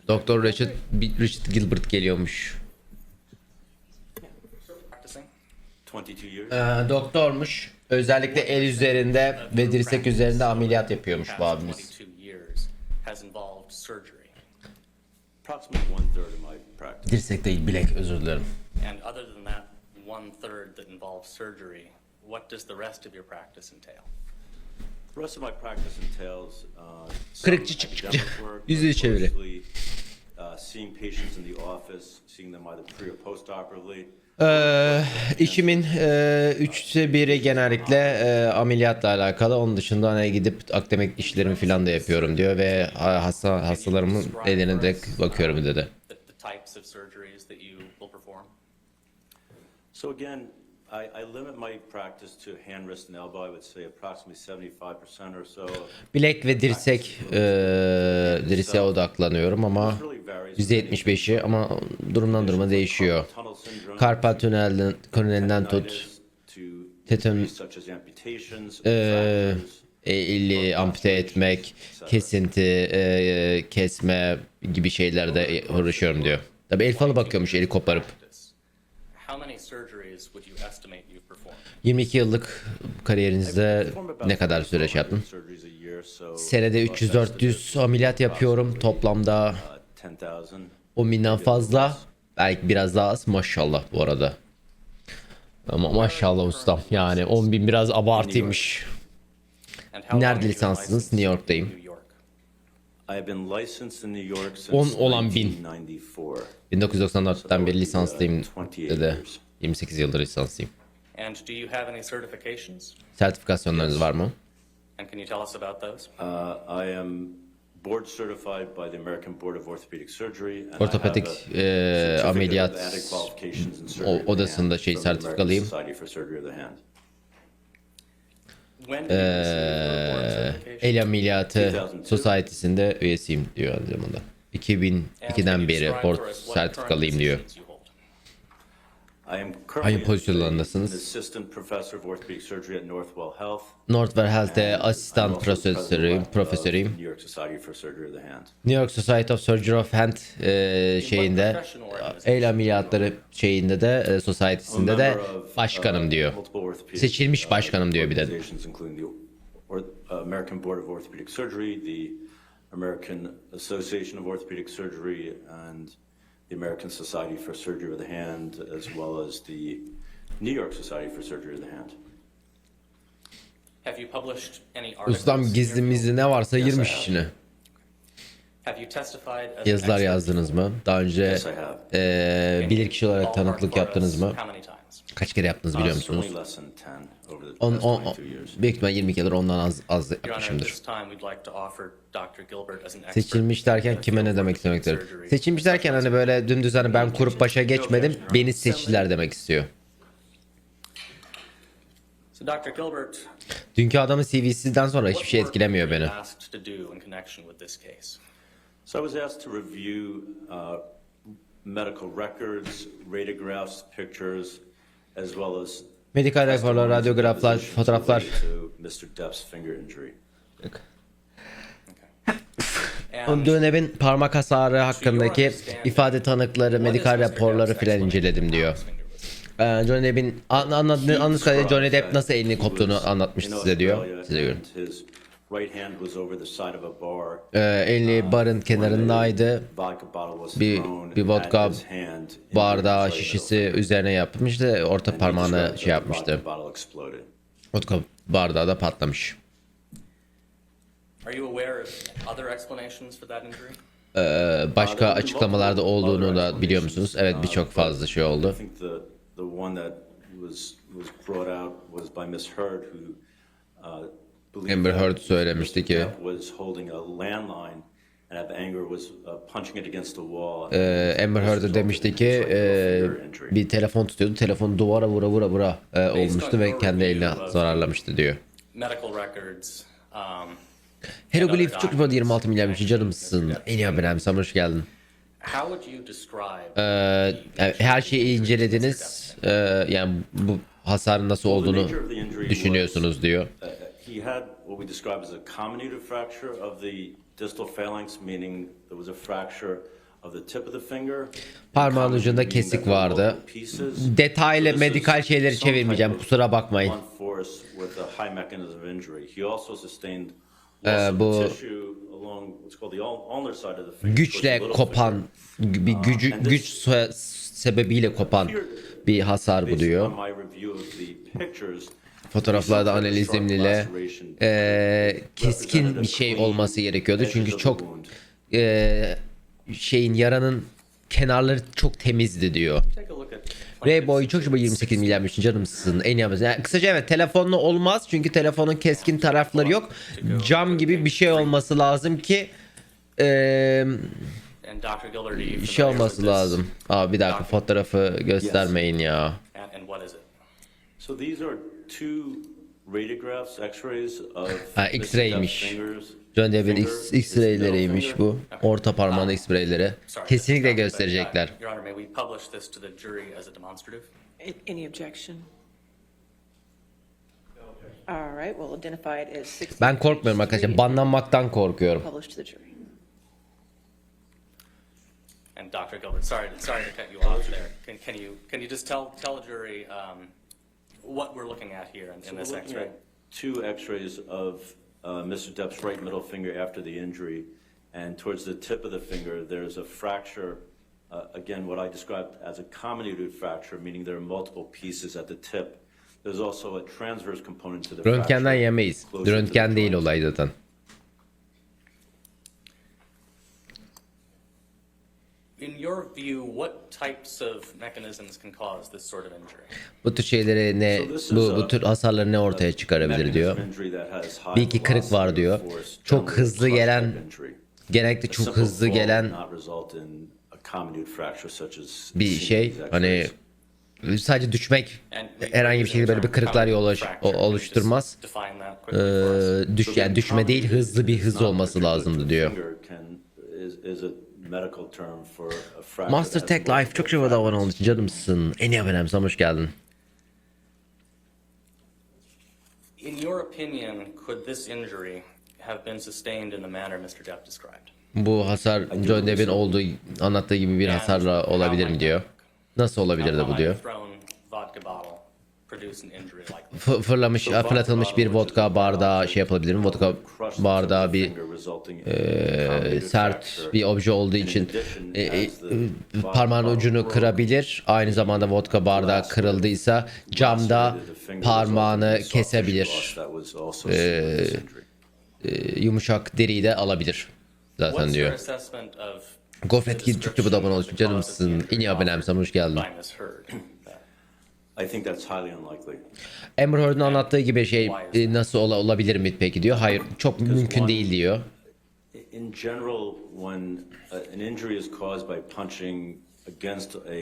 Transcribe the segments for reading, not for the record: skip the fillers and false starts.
Doktor Richard Gilbert geliyormuş. Doktormuş. Özellikle el üzerinde ve dirsek üzerinde ameliyat yapıyormuş bu abimiz. Dirsek değil, bilek, özür dilerim. Kırıkçı çık çık. Yüzü çeviri. İşimin 3'te 1'i genellikle ameliyatla alakalı. Onun dışında hani gidip akademik işlerimi falan da yapıyorum diyor ve hastalarımın eline direkt bakıyorum dedi. So again, I limit my practice to hand, wrist, and elbow. I would say approximately 75% or so. Bilek ve dirseğe odaklanıyorum ama %75'i ama durumdan duruma değişiyor. Karpal tünelinden tut, tetön, eli ampute etmek, kesinti, kesme gibi şeylerde uğraşıyorum diyor. Tabii el falı bakıyormuş eli koparıp. 22 yıllık kariyerinizde ne kadar süre şey yaptın? Senede 300-400 ameliyat yapıyorum. Toplamda 10.000'den fazla. Belki biraz daha az. Maşallah bu arada. Ama maşallah ustam. Yani 10.000 biraz abartıymış. Nerede lisanslısınız? New York'tayım. 10 olan 1000. 1994'ten beri lisanslıyım dedi. 28 yıldır lisanslıyım. Sertifikasyonlarınız var mı? Ortopedik ameliyat odasında sertifikalıyım. El ameliyatı Society'sinde üyesiyim diyor aynı zamanda. 2002'den beri board sertifikalıyım diyor. Hangi pozisyonlarındasınız? Northwell Health'te asistan profesörüyüm. New York Society of Surgery of Hand şeyinde, el ameliyatları şeyinde de, society'sinde de başkanım diyor. Seçilmiş başkanım diyor bir de. American Board of Orthopedic Surgery, the American Association of Orthopedic Surgery, and the American Society for Surgery of the Hand, as well as the New York Society for Surgery of the Hand. Have you published any articles? Ustam gizli ne varsa girmiş içine. Yazılar yazdınız mı? Daha önce bilir kişi olarak tanıklık yaptınız mı? Kaç kere yaptınız biliyor musunuz? Büyük ihtimal 20 keredir ondan az yapmışımdır. Seçilmiş derken kime ne demek istemektir? Seçilmiş derken hani böyle dümdüz hani ben kurup başa geçmedim, beni seçtiler demek istiyor. Dünkü adamın CV'sinden sonra hiçbir şey etkilemiyor beni. So I was asked to review medical records, radiographs, pictures, as well as medikal raporlar, radyograflar, fotoğraflar. Dönemin parmak hasarı hakkındaki ifade tanıkları, medikal raporları filan inceledim diyor. Johnny Depp'in anladığınız kadarıyla Johnny Depp nasıl elini koptuğunu anlatmıştı size diyor. Size görün. Elini barın kenarındaydı. Bir vodka bardağı şişesi üzerine yapmıştı. Orta parmağını şey yapmıştı. Vodka bardağı da patlamış. Başka açıklamalarda olduğunu da biliyor musunuz? Evet, birçok fazla şey oldu. Amber Heard söylemişti ki Amber Heard demişti ki bir telefon tutuyordu, telefonu duvara vura olmuştu ve kendi eline zararlamıştı diyor. Hieroglif çok güzel 26 milyar bir şey canımsın. En iyi haberim, sana hoş geldin. Her şeyi incelediniz, yani bu hasarın nasıl olduğunu düşünüyorsunuz diyor. He had what we describe as a comminuted fracture of the distal phalanx, meaning there was a fracture of the tip of the finger. Parmağın ucunda kesik vardı. Detaylı medikal şeyleri çevirmeyeceğim, kusura bakmayın. Bu güçle kopan, bir güç sebebiyle kopan bir hasar bu diyor. Fotoğraflarda analizimle keskin bir şey olması gerekiyordu çünkü çok yaranın kenarları çok temizdi diyor. Rayboy çok şuba 28 milyarmış canımsın en iyi. Yani kısaca evet, telefonla olmaz çünkü telefonun keskin tarafları yok. Cam gibi bir şey olması lazım ki şey olması lazım. Aa, bir dakika, fotoğrafı göstermeyin ya. X-ray'miş. John Depp'in X-ray'leriymiş bu. Orta parmağın X-ray'leri. Kesinlikle gösterecekler. Any objection? All right, we'll identify it as 60. Ben korkmuyorum arkadaşlar. Banlanmaktan korkuyorum. Published to the jury. And Dr. Gilbert, sorry to cut you off there. Can you just tell a jury what we're looking at here in this X-ray? Two X-rays of Mr. Depp's right middle finger after the injury, and towards the tip of the finger, there's a fracture. Again, what I described as a comminuted fracture, meaning there are multiple pieces at the tip. There's also a transverse component to the fracture. Röntgenden yemeyiz. Röntgen değil olay zaten. In your view, what types of mechanisms can cause this sort of injury? Bu tür şeyleri ne, bu tür hasarları ne ortaya çıkarabilir diyor. Bir iki kırık var diyor. Çok hızlı gelen, genellikle çok hızlı gelen bir şey. Hani sadece düşmek herhangi bir şekilde böyle bir kırıklar oluşturmaz. Yani düşme değil, hızlı bir hız olması lazımdı diyor. Master Tech Life çok şükür abone olduğun için canımsın. En iyi abonem, hoş geldin. In your opinion, could this injury have been sustained in the manner Mr. Depp described? Bu hasar John Depp'in anlattığı gibi bir hasarla olabilir mi diyor. Nasıl olabilir de bu diyor. Fırlatılmış bir vodka bardağı şey yapılabilir mi? Vodka bardağı bir sert bir obje olduğu için parmağın ucunu kırabilir. Aynı zamanda vodka bardağı kırıldıysa camda parmağını kesebilir. Yumuşak deriyi de alabilir zaten diyor. Gofret Kid çıktı, bu da bana olsun canımsın. En iyi abonem, sana hoş geldin. Amber Heard'ın anlattığı gibi şey nasıl olabilir mi peki diyor. Hayır, çok mümkün değil diyor. In general, when an injury is caused by punching against a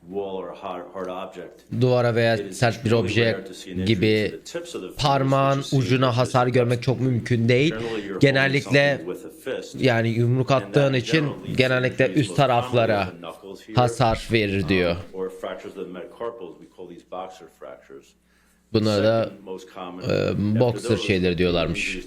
wall or hard object, duvara veya sert bir obje gibi parmağın ucuna hasar görmek çok mümkün değil. Genellikle yani yumruk attığın için genellikle üst taraflara hasar verir diyor. Buna da boxer şeyleri diyorlarmış.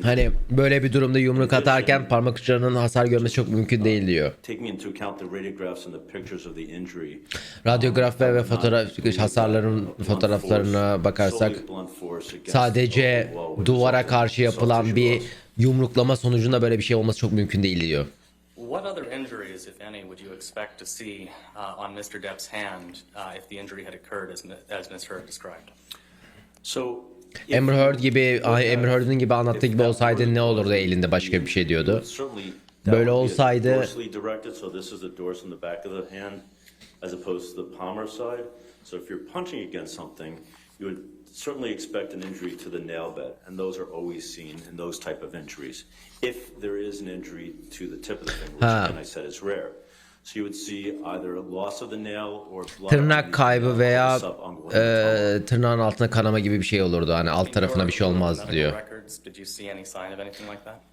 Hani böyle bir durumda yumruk atarken parmak uçlarının hasar görmesi çok mümkün değil diyor. Radyograf ve hasarların fotoğraflarına bakarsak sadece duvara karşı yapılan bir yumruklama sonucunda böyle bir şey olması çok mümkün değil diyor. What other injuries, if any, would you expect to see on Mr. Depp's hand if the injury had occurred as Ms. Heard described? Amber Heard'ın gibi anlattığı gibi olsaydı ne olurdu elinde, başka bir şey diyordu. Böyle olsaydı certainly expect an injury to the nail bed, and those are always seen in those type of injuries. If there is an injury to the tip of the finger, which again I said is rare. So you would see either a loss of the nail or blood. Tırnak kaybı veya tırnağın altına kanama gibi bir şey olurdu. Hani alt tarafına bir şey olmaz diyor.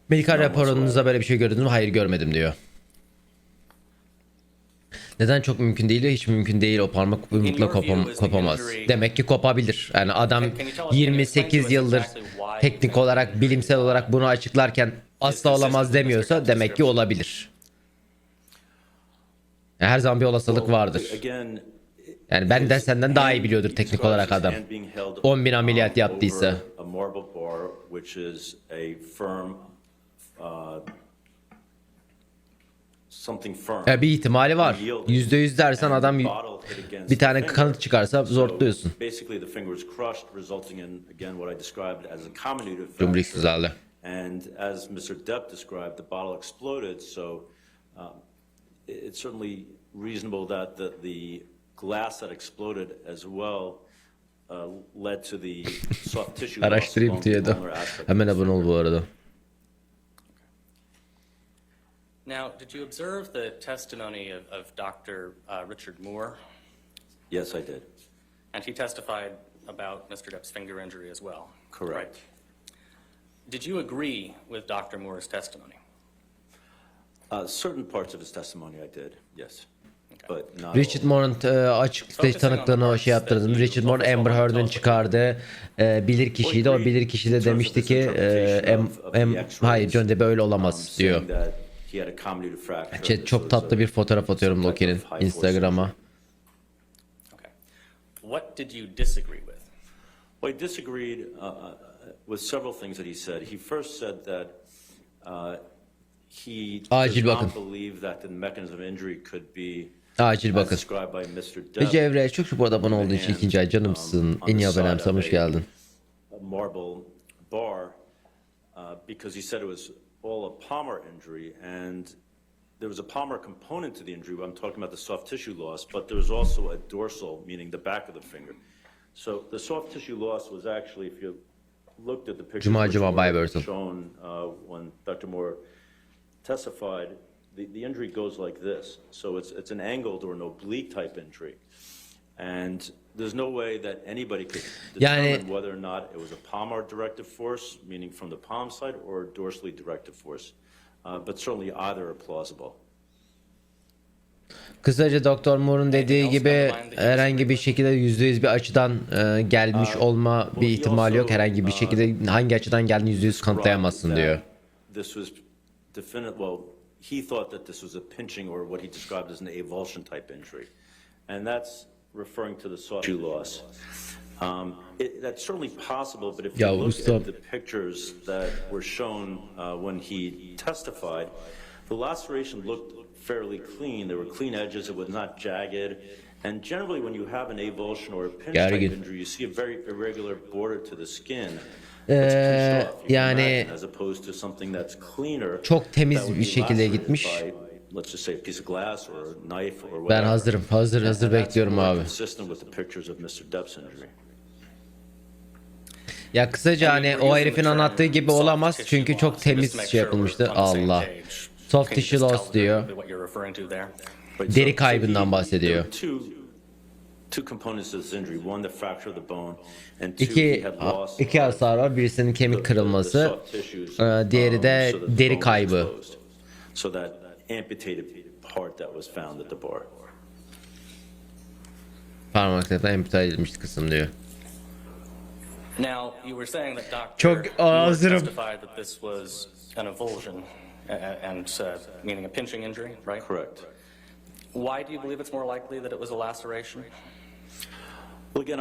Medikal raporunuzda böyle bir şey gördünüz mü? Hayır, görmedim diyor. Neden çok mümkün değil? Hiç mümkün değil. O parmak yumrukla kopamaz. Demek ki kopabilir. Yani adam 28 yıldır teknik olarak, bilimsel olarak bunu açıklarken asla olamaz demiyorsa demek ki olabilir. Yani her zaman bir olasılık vardır. Yani benden senden daha iyi biliyordur teknik olarak adam. 10.000 ameliyat yaptıysa. Bir ihtimali var. %100 dersen adam bir tane kanıt çıkarsa zorluyorsun. Cumhuriyet güzeldi. And as Mr. Depp described, the bottle exploded. So it's certainly reasonable that the glass that exploded as well led to the soft tissue loss. Araştırayım diyordu. Hemen abone ol bu arada. Now, did you observe the testimony of Dr. Richard Moore? Yes, I did. And he testified about Mr. Depp's finger injury as well. Correct. Right. Did you agree with Dr. Moore's testimony? Certain parts of his testimony I did, yes. But not Richard all. Moore'un açık tanıklığını o şey yaptırdım. Richard Moore Amber Heard'ın çıkardığı Bilir Kişiydi. O Bilir Kişi de demişti ki hayır John Depp öyle olamaz diyor. Çok tatlı bir fotoğraf atıyorum Loki'nin Instagram'a. Okay. What did you disagree with? Well, I disagreed with several things that he said. He first said that he does not believe that the mechanism of injury could be Acil bakın. described by Mr. Depp. Rica Evre çok bu arada abone olduğu için ikinci ay canımsın. En iyi abonem hoş geldin. Marble bar because he said it was all a palmar injury and there was a palmar component to the injury. I'm talking about the soft tissue loss, but there was also a dorsal, meaning the back of the finger. So the soft tissue loss was actually, if you looked at the pictures shown when Dr. Moore testified, the injury goes like this. So it's an angled or an oblique type injury. And there's no way that anybody could determine whether or not it was a palmar directive force, meaning from the palm side, or a dorsally directive force. But certainly either are plausible. Kısaca Dr. Moore'un dediği gibi herhangi bir şekilde %100 bir açıdan gelmiş olma bir ihtimal yok. Herhangi bir şekilde hangi açıdan geldiğini %100 kanıtlayamazsın diyor. He thought that this was a pinching or what he described as an avulsion type injury. And that's referring to the soft tissue loss. That's certainly possible, but if you look at the pictures that were shown when he testified, the laceration looked fairly clean. There were clean edges. It was not jagged. And generally, when you have an avulsion or a pinch type injury, you see a very irregular border to the skin. Yani çok temiz bir şekilde gitmiş. Ben hazır bekliyorum abi. Ya kısaca hani o herifin anlattığı gibi olamaz çünkü çok temiz şey yapılmıştı. Allah. Soft tissue loss diyor. Deri kaybından bahsediyor. İki hasar var. Birisinin kemik kırılması, diğeri de deri kaybı. Parmakta ampute edilmiş kısım diyor. Çok hazırım. Meaning a pinching injury, right? Correct. Why do you believe it's more likely that it was a laceration? Well, again,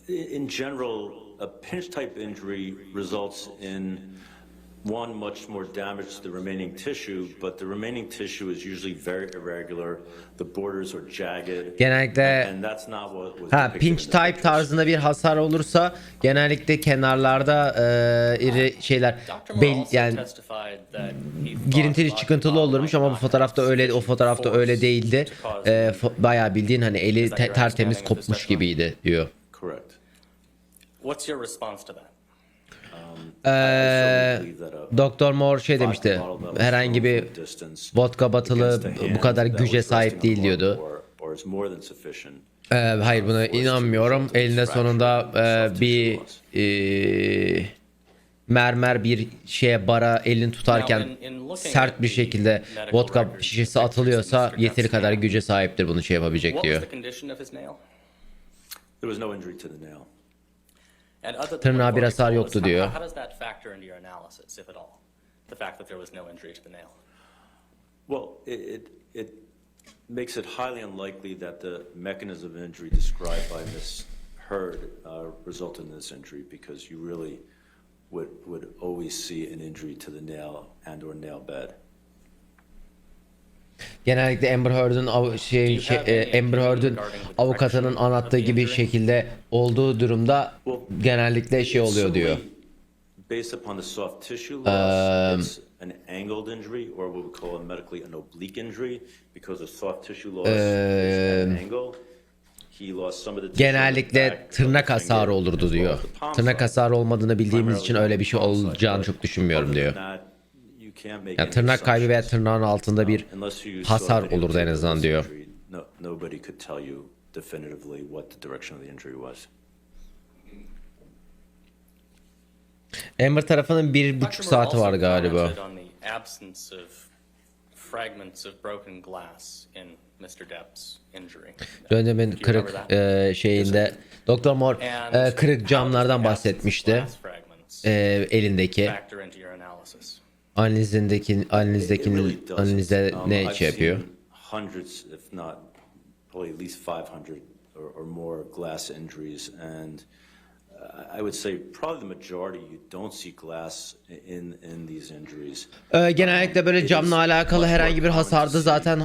in general, a pinch type injury results in much more damage to the remaining tissue, but the remaining tissue is usually very irregular. The borders are jagged. Genellikle and that's not what was pinch type tarzında bir hasar olursa genellikle kenarlarda iri şeyler yani girintili çıkıntılı olurmuş ama bu fotoğrafta öyle, o fotoğrafta öyle değildi. Bayağı bildiğin hani eli tertemiz kopmuş gibiydi diyor. Correct. What's your response to that? Doktor Moore şey demişti. Herhangi bir vodka batılı bu kadar güce sahip değil diyordu. Hayır buna inanmıyorum. Elinde sonunda bir mermer bir şeye bara elini tutarken sert bir şekilde vodka şişesi atılıyorsa yeteri kadar güce sahiptir bunu şey yapabilecek What diyor. was the condition of his nail? There was no injury to the nail. And other than Tırnağa what bir Corey hasar told yoktu us, diyor. How does that factor into your analysis, if at all? The fact that there was no injury to the nail. Well, it makes it highly unlikely that the mechanism of injury described by Ms. Heard resulted in this injury because you really would always see an injury to the nail and or nail bed. Genellikle Amber Heard'ın Amber Heard'ın avukatının anlattığı gibi şekilde olduğu durumda genellikle şey oluyor diyor. Based upon the soft tissue loss, it's an angled injury or what we call medically an oblique injury because the soft tissue loss is at an angle. He lost some of the tissue Genellikle in the back tırnak of the hasarı finger olurdu as well diyor. as the palm Tırnak side. hasarı olmadığını bildiğimiz için öyle bir şey Primarily on the palm olacağını side, çok düşünmüyorum but diyor. other than that, you can't make Yani any tırnak kaybı veya assumptions. tırnağın altında bir Unless you hasar saw olurdu en azından videotape diyor. of this injury, nobody could tell you definitively what the direction of the injury was. Amber tarafının 1,5 saati var galiba. On the absence of fragments of broken glass in Mr. Depp's injury. Dönemin Do you kırık remember that? şeyinde Doktor Moore And kırık camlardan how does the absence of bahsetmişti. glass fragments Elindeki factor into your analysis? analize ne I've şey yapıyor? seen hundreds, if not probably at least 500 or more glass injuries, and I would say probably the majority you don't see glass in these injuries. Genellikle böyle camla alakalı herhangi bir hasarda zaten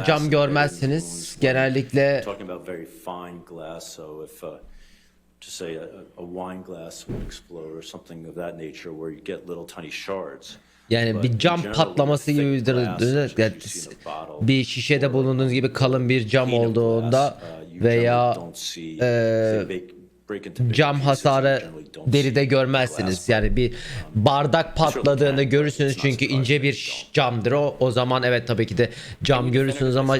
cam görmezsiniz. Genellikle Talking about very fine glass, so if to say a wine glass would explode or something of that nature, where you get little tiny shards. yani But bir in cam general, patlaması thick gibidir. glass, such as you see in a bottle Bir şişede bulunduğunuz gibi kalın bir cam pane of olduğunda glass, you veya generally don't see, they break into big cam pieces, hasarı you generally don't deride see görmezsiniz. glass. Yani bir bardak patladığını can, görürsünüz but it's not çünkü surprising ince if bir you don't. camdır o. O zaman evet tabii ki de cam görürsünüz ama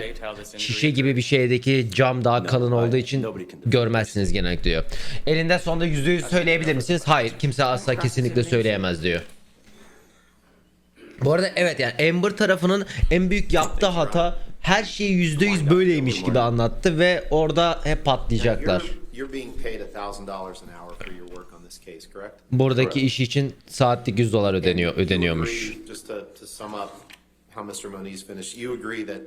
şişe gibi bir şeydeki cam daha kalın olduğu için görmezsiniz genellikle diyor. Elinde sonunda %100 söyleyebilir misiniz? Hayır, kimse asla kesinlikle söyleyemez diyor. Bu arada evet yani Amber tarafının en büyük yaptığı hata her şeyi %100 böyleymiş gibi anlattı ve orada hep patlayacaklar. You're being paid $1,000 an hour for your work on this case, correct? Buradaki iş için saatlik $100 ödeniyormuş. You agree, just to sum up how Mr. Moniz finished, you agree that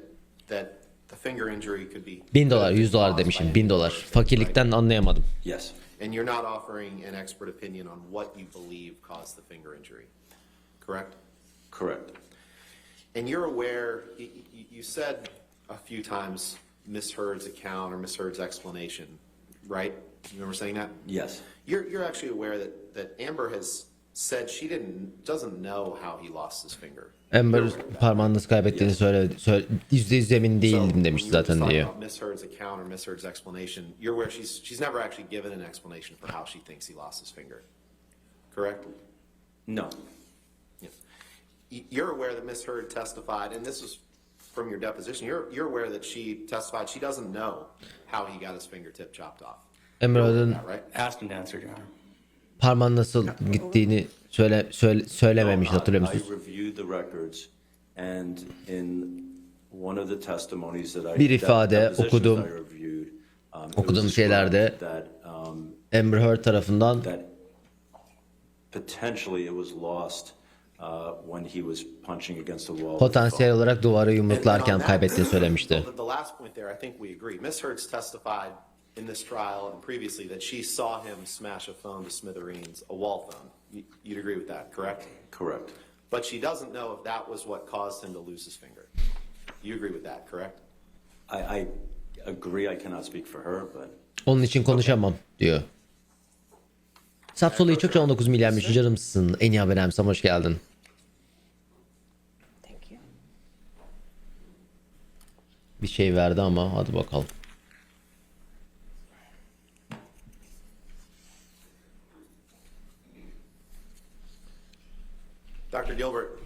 the finger injury could be $1,000, $100 demişim, $1,000. Fakirlikten anlayamadım. Yes. And you're not offering an expert opinion on what you believe caused the finger injury, correct? Correct. And you're aware, you said a few times Miss Heard's account or Miss Heard's explanation, right? You remember saying that? Yes. You're actually aware that Amber has said she doesn't know how he lost his finger. Amber parmağını nasıl kaybettiğini söyledi. %100 emin değildim demişti zaten diyor. Miss Heard's account or Miss Heard's explanation, you're aware she's never actually given an explanation for how she thinks he lost his finger, correct? No. Yeah. You're aware that Miss Heard testified, and this was from your deposition. You're aware that she testified she doesn't know how he got his fingertip chopped off. Amber Heard'ın Right? Asked him to answer, Your Honor. parmağın nasıl gittiğini söylememiş, hatırlıyor musunuz? I reviewed the records, and in one of the testimonies that I Bir ifade depositions okudum. I reviewed, it was Okuduğum described şeylerde that, Amber Heard tarafından that potentially it was lost when he was punching against the wall. potansiyel olarak duvarı yumruklarken And on kaybettiğini that, söylemişti. The last point there, I think we agree. Miss Heard's testified in this trial and previously that she saw him smash a phone to smithereens, a wall phone. You'd agree with that, correct? Correct. But she doesn't know if that was what caused him to lose his finger. You agree with that, correct? I agree. I cannot speak for her, but Onun için konuşamam diyor. Sapsolu'yu çok 19 milyarmış canımsın. En iyi haberim sana hoş geldin. Thank you. Bir şey verdi ama hadi bakalım. Dr. Gilbert,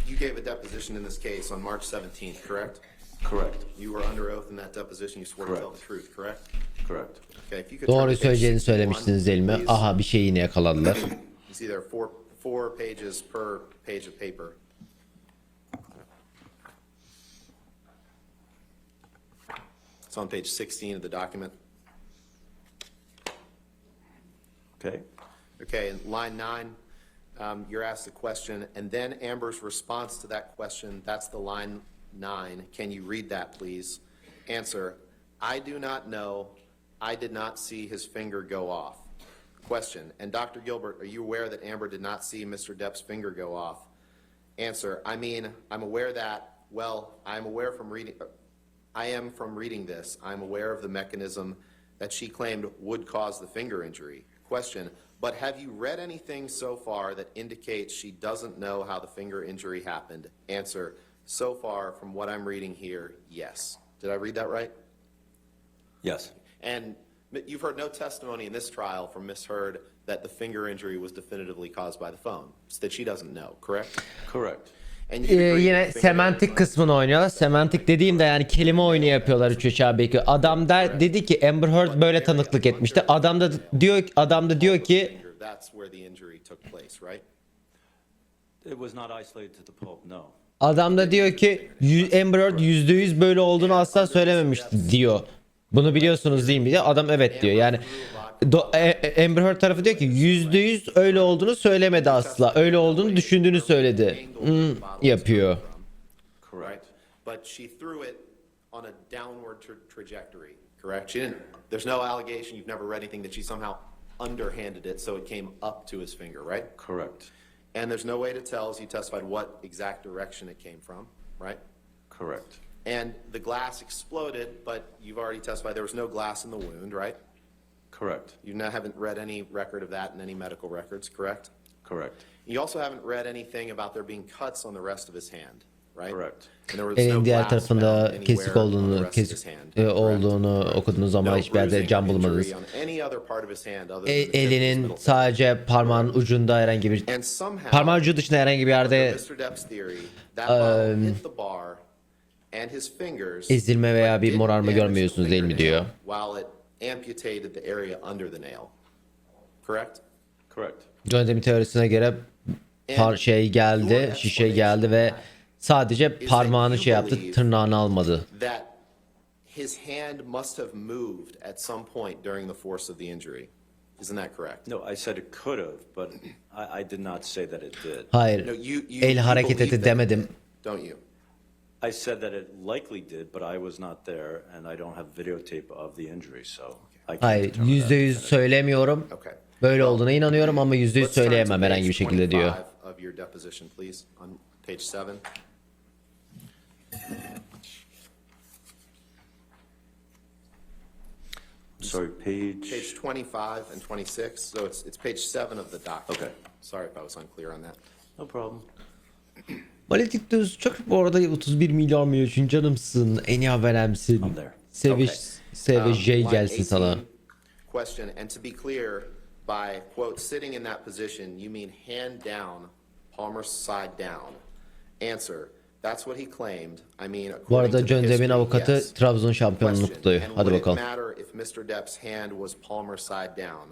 you gave a deposition in this case on March 17th, correct? correct. You were under oath in that deposition. You swore to tell Correct. the truth, correct? Correct. Okay, if you could turn Doğruyu to page söyleyeceğini 61, söylemiştiniz değil mi? please. Aha bir şey yine yakaladılar. You see there are 4 pages per page of paper. It's on page 16 of the document. Okay. Okay, in line 9, you're asked a question, and then Amber's response to that question, that's the line 9. Can you read that, please? Answer, I do not know. I did not see his finger go off. Question, and Dr. Gilbert, are you aware that Amber did not see Mr. Depp's finger go off? Answer, I mean, I'm aware that, well, I am from reading this. I'm aware of the mechanism that she claimed would cause the finger injury. Question, but have you read anything so far that indicates she doesn't know how the finger injury happened? Answer, so far from what I'm reading here, yes. Did I read that right? Yes. And you've heard no testimony in this trial from Ms. Heard that the finger injury was definitively caused by the phone. It's that she doesn't know, correct? Correct. And you agree Yine the finger semantik injury- kısmını oynuyorlar. Semantik dediğimde yani kelime oyunu yapıyorlar 3 aşağı 5 yukarı. Adam da dedi ki Amber Heard böyle tanıklık etmişti. Adam da diyor ki That's where the injury took place, right? It was not isolated to the pulp, no. Adam da diyor ki Amber Heard %100 böyle olduğunu asla söylememişti diyor. Bunu biliyorsunuz değil mi diye. Adam evet diyor. Yani Amber Heard tarafı diyor ki %100 öyle olduğunu söylemedi asla. Öyle olduğunu düşündüğünü söyledi. Yapıyor. Correct. But she threw it on a downward trajectory, correct? She didn't, there's no allegation, you've never read anything that she somehow underhanded it so it came up to his finger, right? Correct. And there's no way to tell, as you testified, what exact direction it came from, right? Correct. And the glass exploded, but you've already testified there was no glass in the wound, right? Correct. You haven't read any record of that in any medical records, correct? Correct. You also haven't read anything about there being cuts on the rest of his hand, right? Correct. And there was no Elin diğer glass found tarafında anywhere kesik on the olduğunu, rest of his kesik hand, correct? olduğunu okudunuz ama No hiçbir yerde bruising can or bulmadınız. injury on any other part of his hand other than the tip of his Elinin middle finger. sadece parmağın ucunda herhangi bir And somehow, parmağın ucu dışında herhangi bir yerde Mr. Depp's theory, that ball hit the bar and his fingers ezilme veya bir didn't morarma damage the görmüyorsunuz değil mi diyor. fingernail while it amputated the area under the nail. Correct? Correct. Johnny Depp'in teorisine göre şişe geldi ve sadece parmağını yaptı, tırnağını almadı. That his hand must have moved at some point during the force of the injury. Isn't that correct? No, I said it could have, but I did not say that it did. Hayır, No, el hareket believe etti that it demedim. did, don't you? I said that it likely did, but I was not there, and I don't have videotape of the injury, so I can't Hayır, determine that. %100 söylemiyorum. Okay. Böyle olduğuna inanıyorum ama %100 Let's turn to söyleyemem herhangi bir page şekilde diyor. 25 of your deposition, please, on page 7. Sorry, Page 25 and 26, so it's page 7 of the document. Okay. Sorry if I was unclear on that. No problem. Politik düz çok bu arada 31 milyon mu için canımsın, en iyi haberemsin. I'm there. Seveceği Line gelsin 18, sana. Question, and to be clear, by, quote, sitting in that position, you mean hand down, palmar side down. Answer, that's what he claimed. I mean, Bu according to arada the Johnny Depp'in history, avukatı yes. Trabzon şampiyonluğunu Question, kutluyor. and Hadi would it bakalım. matter if Mr. Depp's hand was palmar side down?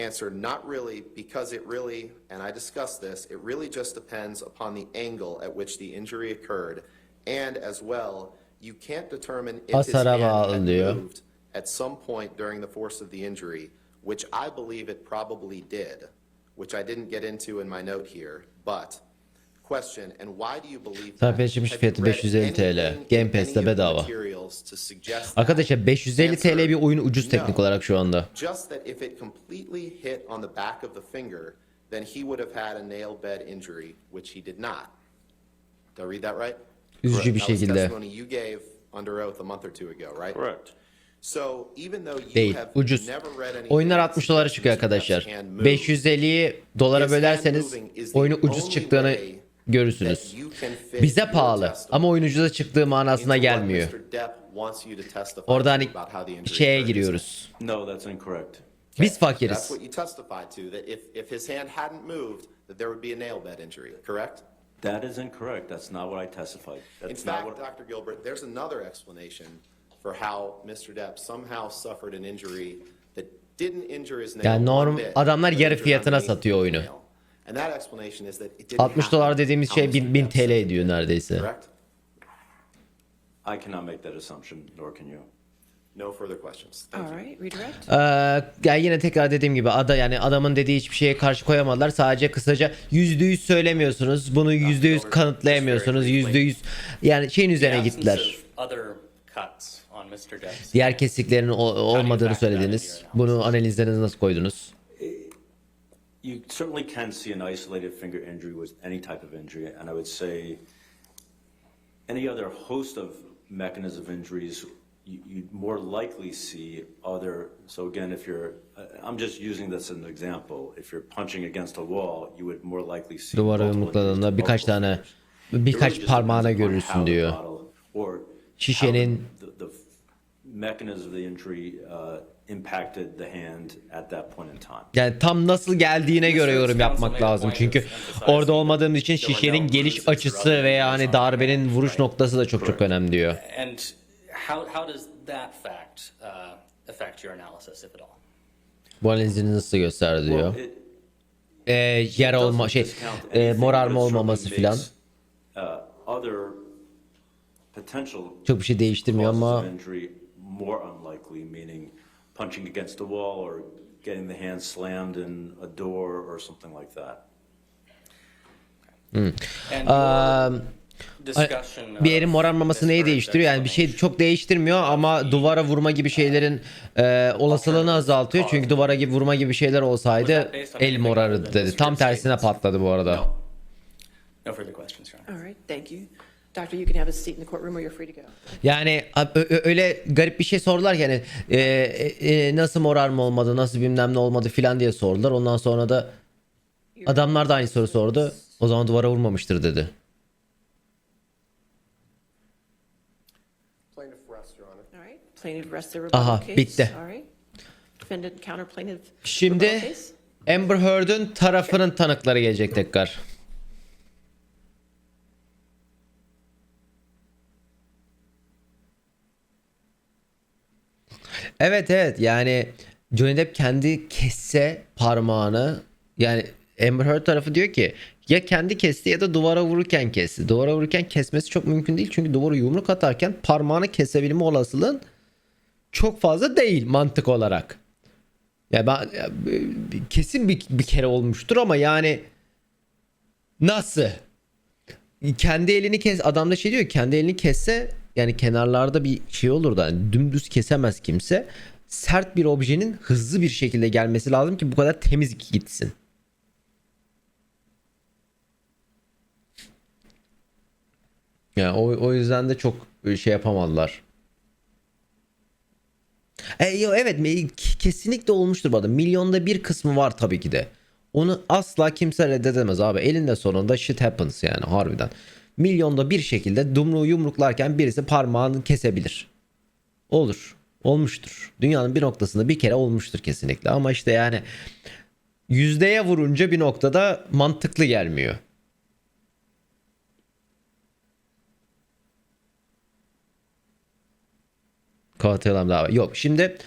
Answer, not really, because it really, and I discussed this, it really just depends upon the angle at which the injury occurred, and as well, you can't determine if his Hasara hand had bağlanıyor. moved at some point during the force of the injury, which I believe it probably did, which I didn't get into in my note here, but question, and why do you believe that? Serpilişmiş Have fiyatı you read 550 TL. anything Game in Pass'te any of the bedava. materials to suggest that? Arkadaşlar 550 TL bir oyun ucuz teknik No. olarak şu anda. Just that if it completely hit on the back of the finger, then he would have had a nail bed injury, which he did not. Did I read that right? Üzücü bir That was şekilde. testimony you gave under oath a month or two ago, right? Correct. So even though you Değil, have ucuz. never read anything Oyunlar that 60 dolara suggests çıkıyor Mr. Depp's arkadaşlar. hand moved, 550'yi dolara his hand bölerseniz moving is the oyunu ucuz only çıktığını way görürsünüz. that you can fit Bize your pahalı testimony ama oyun ucuza çıktığı manasına into what gelmiyor. Mr. Depp wants you to testify Orada hani about how the injury şeye occurred. giriyoruz. No, that's incorrect. Biz That's fakiriz. what you testified to, that if his hand hadn't moved, that there would be a nail bed injury, correct? That is incorrect. That's not what I testified. In That's not fact, what. Dr. Gilbert, there's another explanation for how Mr. Depp somehow suffered an injury that didn't injure his nail Yani one norm bit, adamlar but yarı injured fiyatına underneath satıyor the oyunu. nail. And that explanation is that it didn't 60 dolar happen dediğimiz how şey Mr. 1000 Depp TL said. ediyor neredeyse. Correct? I cannot make that assumption, nor can you. No further questions. All Thank you. right, redirect. Yani yine tekrar dediğim gibi yani adamın dediği hiçbir şeye karşı koyamadılar. Sadece kısaca %100 söylemiyorsunuz. Bunu %100 kanıtlayamıyorsunuz. %100 yani şeyin üzerine gittiler. Diğer kesitlerin olmadığını söylediniz. Bunu analizlerinize nasıl koydunuz? You certainly can see an isolated finger injury with any type of injury, and I would say any other host of mechanism of injuries, you'd more likely see other. So again, if you're, I'm just using this as an example. If you're punching against a wall, you would more likely see. Duvara multiple yumrukladığında injuries to birkaç multiple tane fingers. birkaç It really just parmağına depends upon görürsün how the diyor. bottle or Şişenin how the mechanism of the injury impacted the hand at that point in time. yani tam nasıl geldiğine göre yorum yapmak lazım. Çünkü orada olmadığımız için şişenin geliş açısı veya hani darbenin vuruş noktası da çok önemli diyor. And how does that fact affect your analysis, if at all? Bu analizini nasıl gösterdi diyor. Well, it Yer olma doesn't şey discount anything, morarma but it olmaması certainly filan makes, other potential çok bir şey değiştirmiyor causes ama of injury more unlikely, meaning punching against a wall or getting the hand slammed in a door or something like that. And your discussion bir yerin of morarmaması neyi Miss Heard's değiştiriyor? Yani bir şey explanation. çok değiştirmiyor ama duvara vurma gibi şeylerin olasılığını azaltıyor. Çünkü duvara gibi vurma gibi şeyler olsaydı el morardı dedi. Tam tersine patladı bu arada. No. No further questions, Your Honor. All right, thank you. Doctor, you can have a seat in the courtroom or you're free to go. Yani öyle garip bir şey sordular ki yani nasıl morarma olmadı, nasıl bilmem ne olmadı filan diye sordular. Ondan sonra da adamlar da aynı soru sordu. O zaman duvara vurmamıştır dedi. Plaintiff rests, Your Honor. All right, plaintiff rests their rebuttal Aha, case. bitti. All right. Defendant counter plaintiff rebuttal Şimdi case. Amber Heard'ün tarafının tanıkları gelecek tekrar. Evet yani Johnny Depp kendi kesse parmağını yani Amber Heard tarafı diyor ki ya kendi kesti ya da duvara vururken kesti. Duvara vururken kesmesi çok mümkün değil çünkü duvara yumruk atarken parmağını kesebilme olasılığın çok fazla değil mantık olarak. Kesin bir kere olmuştur ama yani nasıl? Kendi elini adam da şey diyor kendi elini kesse yani kenarlarda bir şey olur da yani dümdüz kesemez kimse. Sert bir objenin hızlı bir şekilde gelmesi lazım ki bu kadar temiz gitsin. Yani o yüzden de çok şey yapamadılar. Evet kesinlikle olmuştur bu arada. Milyonda bir kısmı var tabii ki de. Onu asla kimse reddedemez abi. Elinde sonunda shit happens yani harbiden. Milyonda bir şekilde yumruğu yumruklarken birisi parmağını kesebilir. Olur. Olmuştur. Dünyanın bir noktasında bir kere olmuştur kesinlikle. Ama işte yani yüzdeye vurunca bir noktada mantıklı gelmiyor. Kapatalım daha. Yok şimdi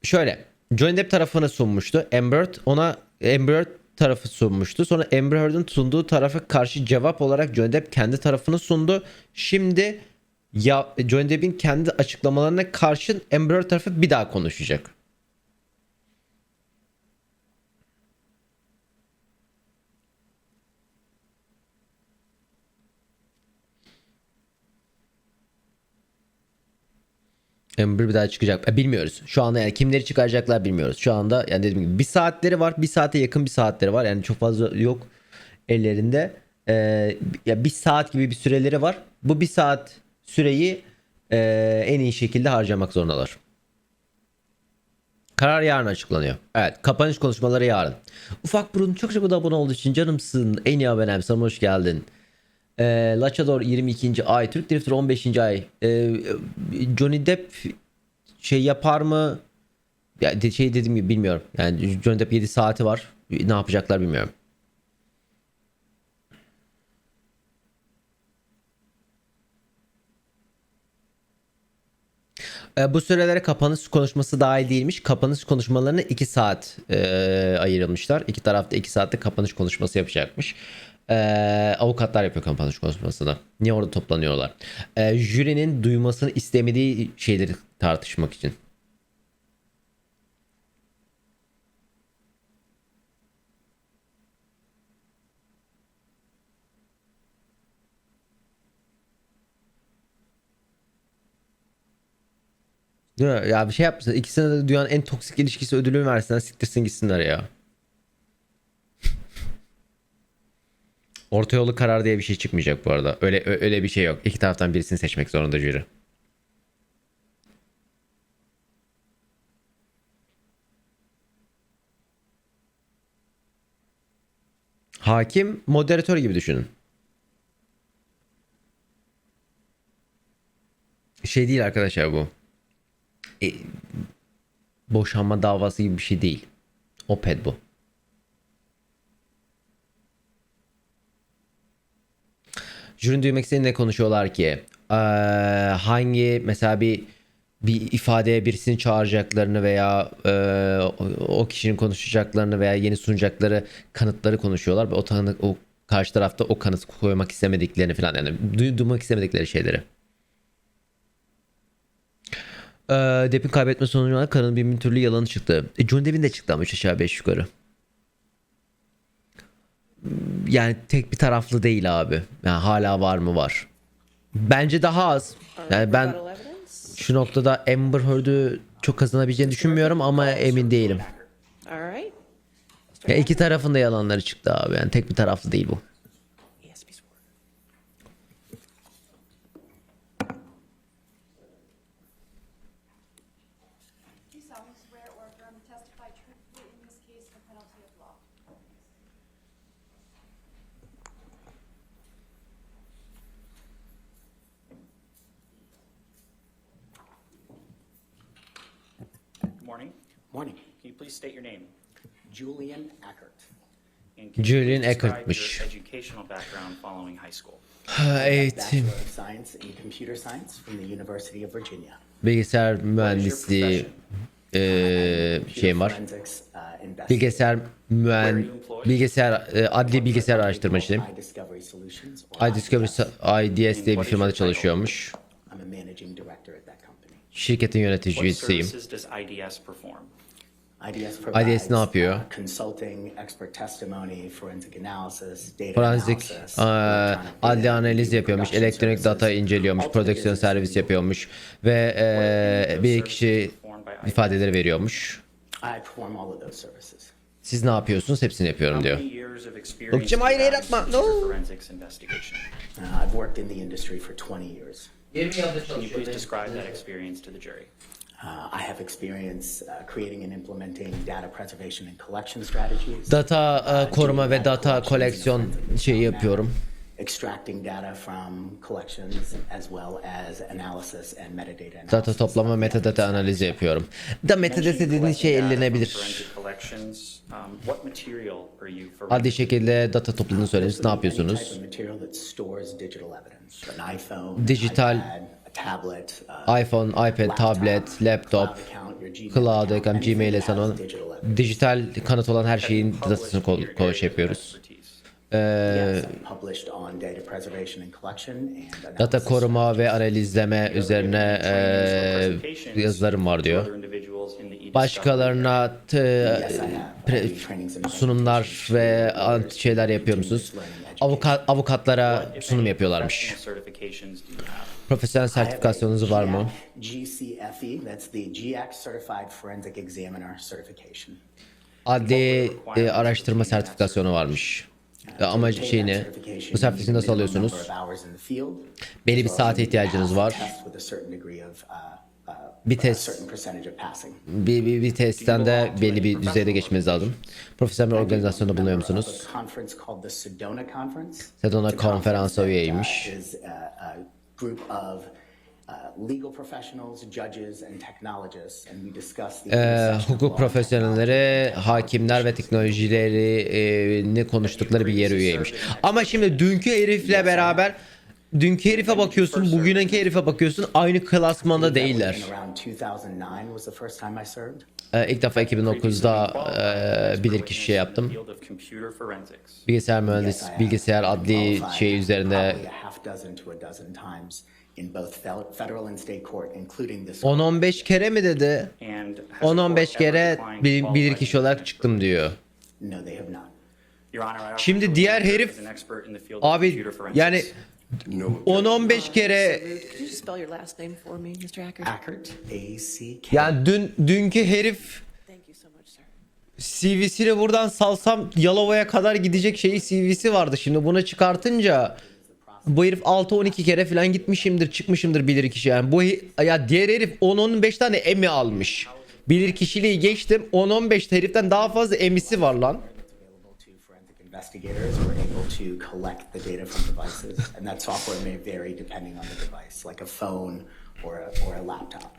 şöyle Johnny Depp tarafını sunmuştu. Amber Heard tarafı sunmuştu. Sonra Amber Heard'ın sunduğu tarafa karşı cevap olarak Johnny Depp kendi tarafını sundu. Şimdi ya Johnny Depp'in kendi açıklamalarına karşın Amber Heard tarafı bir daha konuşacak. Amber bir daha çıkacak. Bilmiyoruz. Şu anda yani kimleri çıkaracaklar bilmiyoruz. Şu anda yani dediğim gibi bir saatleri var. Bir saate yakın bir saatleri var. Yani çok fazla yok ellerinde. Ya bir saat gibi bir süreleri var. Bu bir saat süreyi en iyi şekilde harcamak zorundalar. Karar yarın açıklanıyor. Evet. Kapanış konuşmaları yarın. Ufak Burun çok da abone olduğu için canımsın. En iyi abonem. Sana hoş geldin. Laçador 22. ay. Türk Drifter 15. ay. Johnny Depp şey yapar mı? Ya şey dediğim gibi bilmiyorum. Yani Johnny Depp 7 saati var. Ne yapacaklar bilmiyorum. Bu sürelere kapanış konuşması dahil değilmiş. Kapanış konuşmalarına 2 saat ayırılmışlar. İki tarafta 2 saatte kapanış konuşması yapacakmış. Avukatlar yapıyor kapanış konuşmasını. Niye orada toplanıyorlar? Jürinin duymasını istemediği şeyleri tartışmak için. Değil mi? Ya bir şey yapmışsın. İkisine de dünyanın en toksik ilişkisi ödülünü versinler. Siktirsin gitsinler ya. Orta yolu karar diye bir şey çıkmayacak bu arada. Öyle bir şey yok. İki taraftan birisini seçmek zorunda jüri. Hakim moderatör gibi düşünün. Şey değil arkadaşlar bu. Boşanma davası gibi bir şey değil. Oped bu. Jürinin duymak istediği ne konuşuyorlar ki? Hangi mesela bir ifadeye birisini çağıracaklarını veya o kişinin konuşacaklarını veya yeni sunacakları kanıtları konuşuyorlar ve o karşı tarafta o kanıt koymak istemediklerini falan, yani duymak istemedikleri şeyleri. Depp'in kaybetme sonucunda karının bin türlü yalanı çıktı. Johnny Depp'in de çıktı ama 3 aşağı 5 yukarı. Yani tek bir taraflı değil abi. Yani hala var mı? Var. Bence daha az. Yani ben şu noktada Amber Heard'ü çok kazanabileceğini düşünmüyorum ama emin değilim. All right. Ya iki tarafın da yalanları çıktı abi. Yani tek bir taraflı değil bu. Do solemnly swear or affirm to testify truthfully in this case the penalty of law. Good morning. Morning. Can you please state your name? Julian Eckert. And can you Julian please describe Eckert'miş. your educational background following high school? Eğitim. Bachelor of Science in Computer Science from the University of Virginia. Bilgisayar What is your mühendisliği Computer şeyim var. forensics, investigator. Adli bilgisayar araştırmacıyım. iDiscovery Solutions. or IDS diye bir firmada çalışıyormuş. I'm a managing director at that company. Şirketin What yöneticisiyim. services does IDS perform? IDS provides ne yapıyor? Consulting, expert testimony, forensic analysis, data Forenzik analysis, adli data, analiz yapıyormuş, production elektronik data services, inceliyormuş, ultimate prodüksiyon business servis review. yapıyormuş ve bir kişi ifadeleri veriyormuş. I perform all of those services. Siz ne yapıyorsunuz? Hepsini yapıyorum How diyor. many years of experience Bakacağım, do hayır, you hayır, have atma. in No. computer forensics investigation? I've worked in the industry for 20 years. 20 yılda Can you please çalışıyorum. describe that experience to the jury? I have experience creating and implementing data preservation and collection strategies. Data koruma doing ve data data collections in a koleksiyon forensic şeyi manner, yapıyorum. Extracting data from collections as well as analysis and metadata analysis. Data toplama, metadata analizi yapıyorum. Metadata dediğiniz şey ellenebilir. What material are you Adli şekilde data topladığını söylediniz. Ne Any yapıyorsunuz? type of material that stores digital evidence. An iPhone, Dijital, iPad, a tablet, iPhone, iPad, tablet, laptop, cloud account, your Gmail cloud account, account, anything Gmail that has hesabı, digital evidence. dijital kanıt olan her şeyin datasını şey yapıyoruz. Yes, I've published on data preservation and collection and Data analysis koruma ve analizleme üzerine yazılarım var diyor. Başkalarına sunumlar ve şeyler yapıyor musunuz? Avukatlara sunum yapıyorlarmış. Profesyonel sertifikasyonunuz var mı? GCFE, that's the GX Certified Forensic Examiner Certification. Adli araştırma sertifikasyonu varmış. Ama şey ne? Bu sertifikasını nasıl alıyorsunuz? Belli bir saate ihtiyacınız var. Bir test, bir testten de belli bir düzeyde geçmeniz lazım. Profesyonel bir organizasyonda bulunuyor musunuz? Sedona konferansa üyeymiş. Hukuk profesyonelleri, hakimler ve teknolojilerini konuştukları bir yere üyeymiş. Ama şimdi dünkü herifle beraber dünkü herife bakıyorsun, bugüneki herife bakıyorsun, aynı klasmanda değiller. Around 2009 was the first time I served. İlk defa 2009'da Bilir Kişi şey yaptım. Field of computer forensics. Bilgisayar mühendis, bilgisayar adli şey üzerinde Probably a half dozen to a dozen times in both federal and state court, including this. 10-15 kere mi dedi? And has the 10-15 court kere ever declined bilir qualified kişi olarak expert? çıktım diyor. No, they have not. Your Honor, I offer Şimdi to diğer serve herif as an expert in the field of abi computer forensics. yani 10-15 kere Could you just spell your last name for me, Mr. Acker? Ackert, A-C-K. yani dünkü herif Thank you so much, sir. CV'sini buradan salsam Yalova'ya kadar gidecek şeyi CV'si vardı. Şimdi bunu çıkartınca bu herif 6-12 kere falan gitmişimdir, çıkmışımdır bilir kişi yani. Ya diğer herif 10-15 tane Emmy almış. Bilir kişiliği geçtim. 10-15 heriften daha fazla Emmy'si var lan. Available to forensic investigators who are able to collect the data from devices, and that software may vary depending on the device, like a phone or a laptop.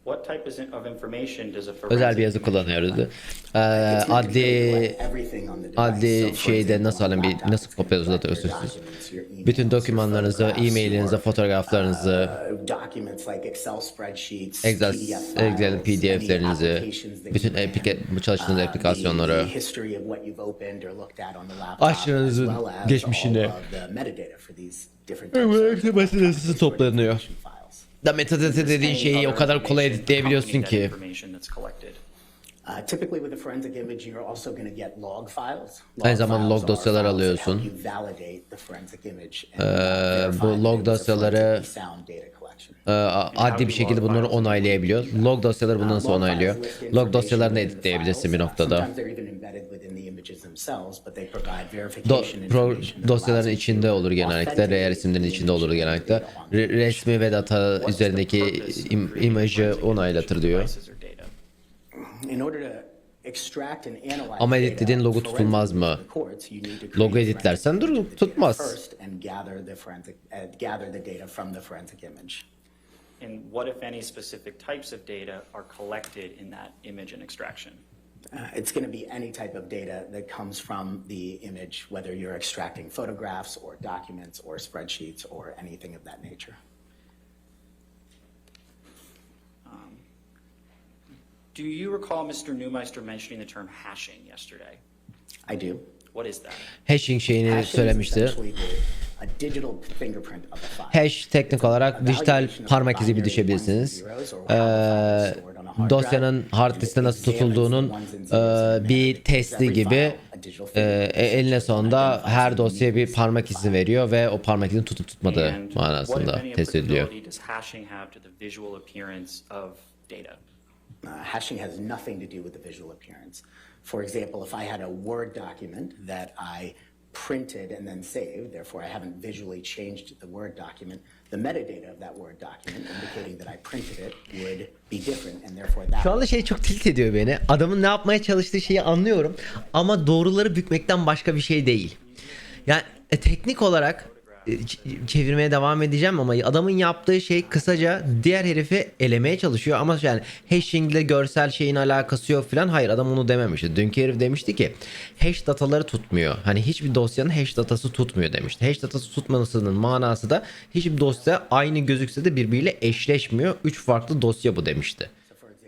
What type of information does a Özel bir yazı forensic kullanıyoruz. It's not gonna Adli collect everything on the device. adli So, for şeyde example, nasıl on a alın bir laptop, nasıl it's kopya gonna collect your uzatıyorsunuz? documents, your emails, Bütün your dokümanlarınızı, photographs, e-mailinizi, your, fotoğraflarınızı, documents like Excel spreadsheets, Excel, PDF Excel'in files, PDF'lerinizi, any applications that bütün you ran, çalıştığınız aplikasyonları, the history of what you've opened or looked at on the laptop, Açtığınızın as well as geçmişini. all of the metadata for these different types of meselesi toplanıyor. files. Da metadata dediğin şeyi o kadar kolay editleyebiliyorsun ki. Typically with a forensic image, you're also going to get log files. Aynı zamanda files log are dosyalar files that alıyorsun. help you validate the forensic image and verify bu that log it was a dosyaları forensically sound data collection. Adli bir şekilde bunları onaylayabiliyor. Log dosyaları bunu nasıl onaylıyor? Log dosyalarını editleyebilirsin bir noktada. Sometimes they're even embedded within the images themselves, but they provide verification information that Dosyaların allows you içinde olur genellikle, real isimlerin içinde olur genellikle. Resmi ve data üzerindeki imajı onaylatır diyor. In order to extract and analyze Ama data editlediğin logo tutulmaz mı? forensically for the courts, you need to create Logo forensic editlersen image data tutmaz. first and gather the data from the forensic image. And what, if any, specific types of data are collected in that image and extraction? It's going to be any type of data that comes from the image, whether you're extracting photographs or documents or spreadsheets or anything of that nature. Do you recall Mr. Neumeister mentioning the term hashing yesterday? I do. What is that? Hashing şeyini Hashing is söylemişti. essentially a digital fingerprint of a file. Hash teknik olarak dijital parmak izi bir düşebilirsiniz. Dosyanın hard diskte nasıl tutulduğunun bir testi gibi eline sonunda her dosyaya bir parmak izi veriyor ve o parmak izini tutup tutmadığı And what, if manasında any, test ediliyor. applicability does hashing have to the visual appearance of data? Hashing has nothing to do with the visual appearance. For example, if I had a Word document that I printed and then saved, therefore I haven't visually changed the Word document, the metadata of that Word document indicating that I printed it would be different and therefore that... Şu anda şey çok tilt ediyor beni. Adamın ne yapmaya çalıştığı şeyi anlıyorum ama doğruları bükmekten başka bir şey değil. Yani teknik olarak çevirmeye devam edeceğim ama adamın yaptığı şey kısaca diğer herifi elemeye çalışıyor ama yani hashing ile görsel şeyin alakası yok falan. Hayır, adam onu dememişti. Dünkü herif demişti ki hash dataları tutmuyor. Hani hiçbir dosyanın hash datası tutmuyor demişti. Hash datası tutmasının manası da hiçbir dosya aynı gözükse de birbiriyle eşleşmiyor. 3 farklı dosya bu demişti.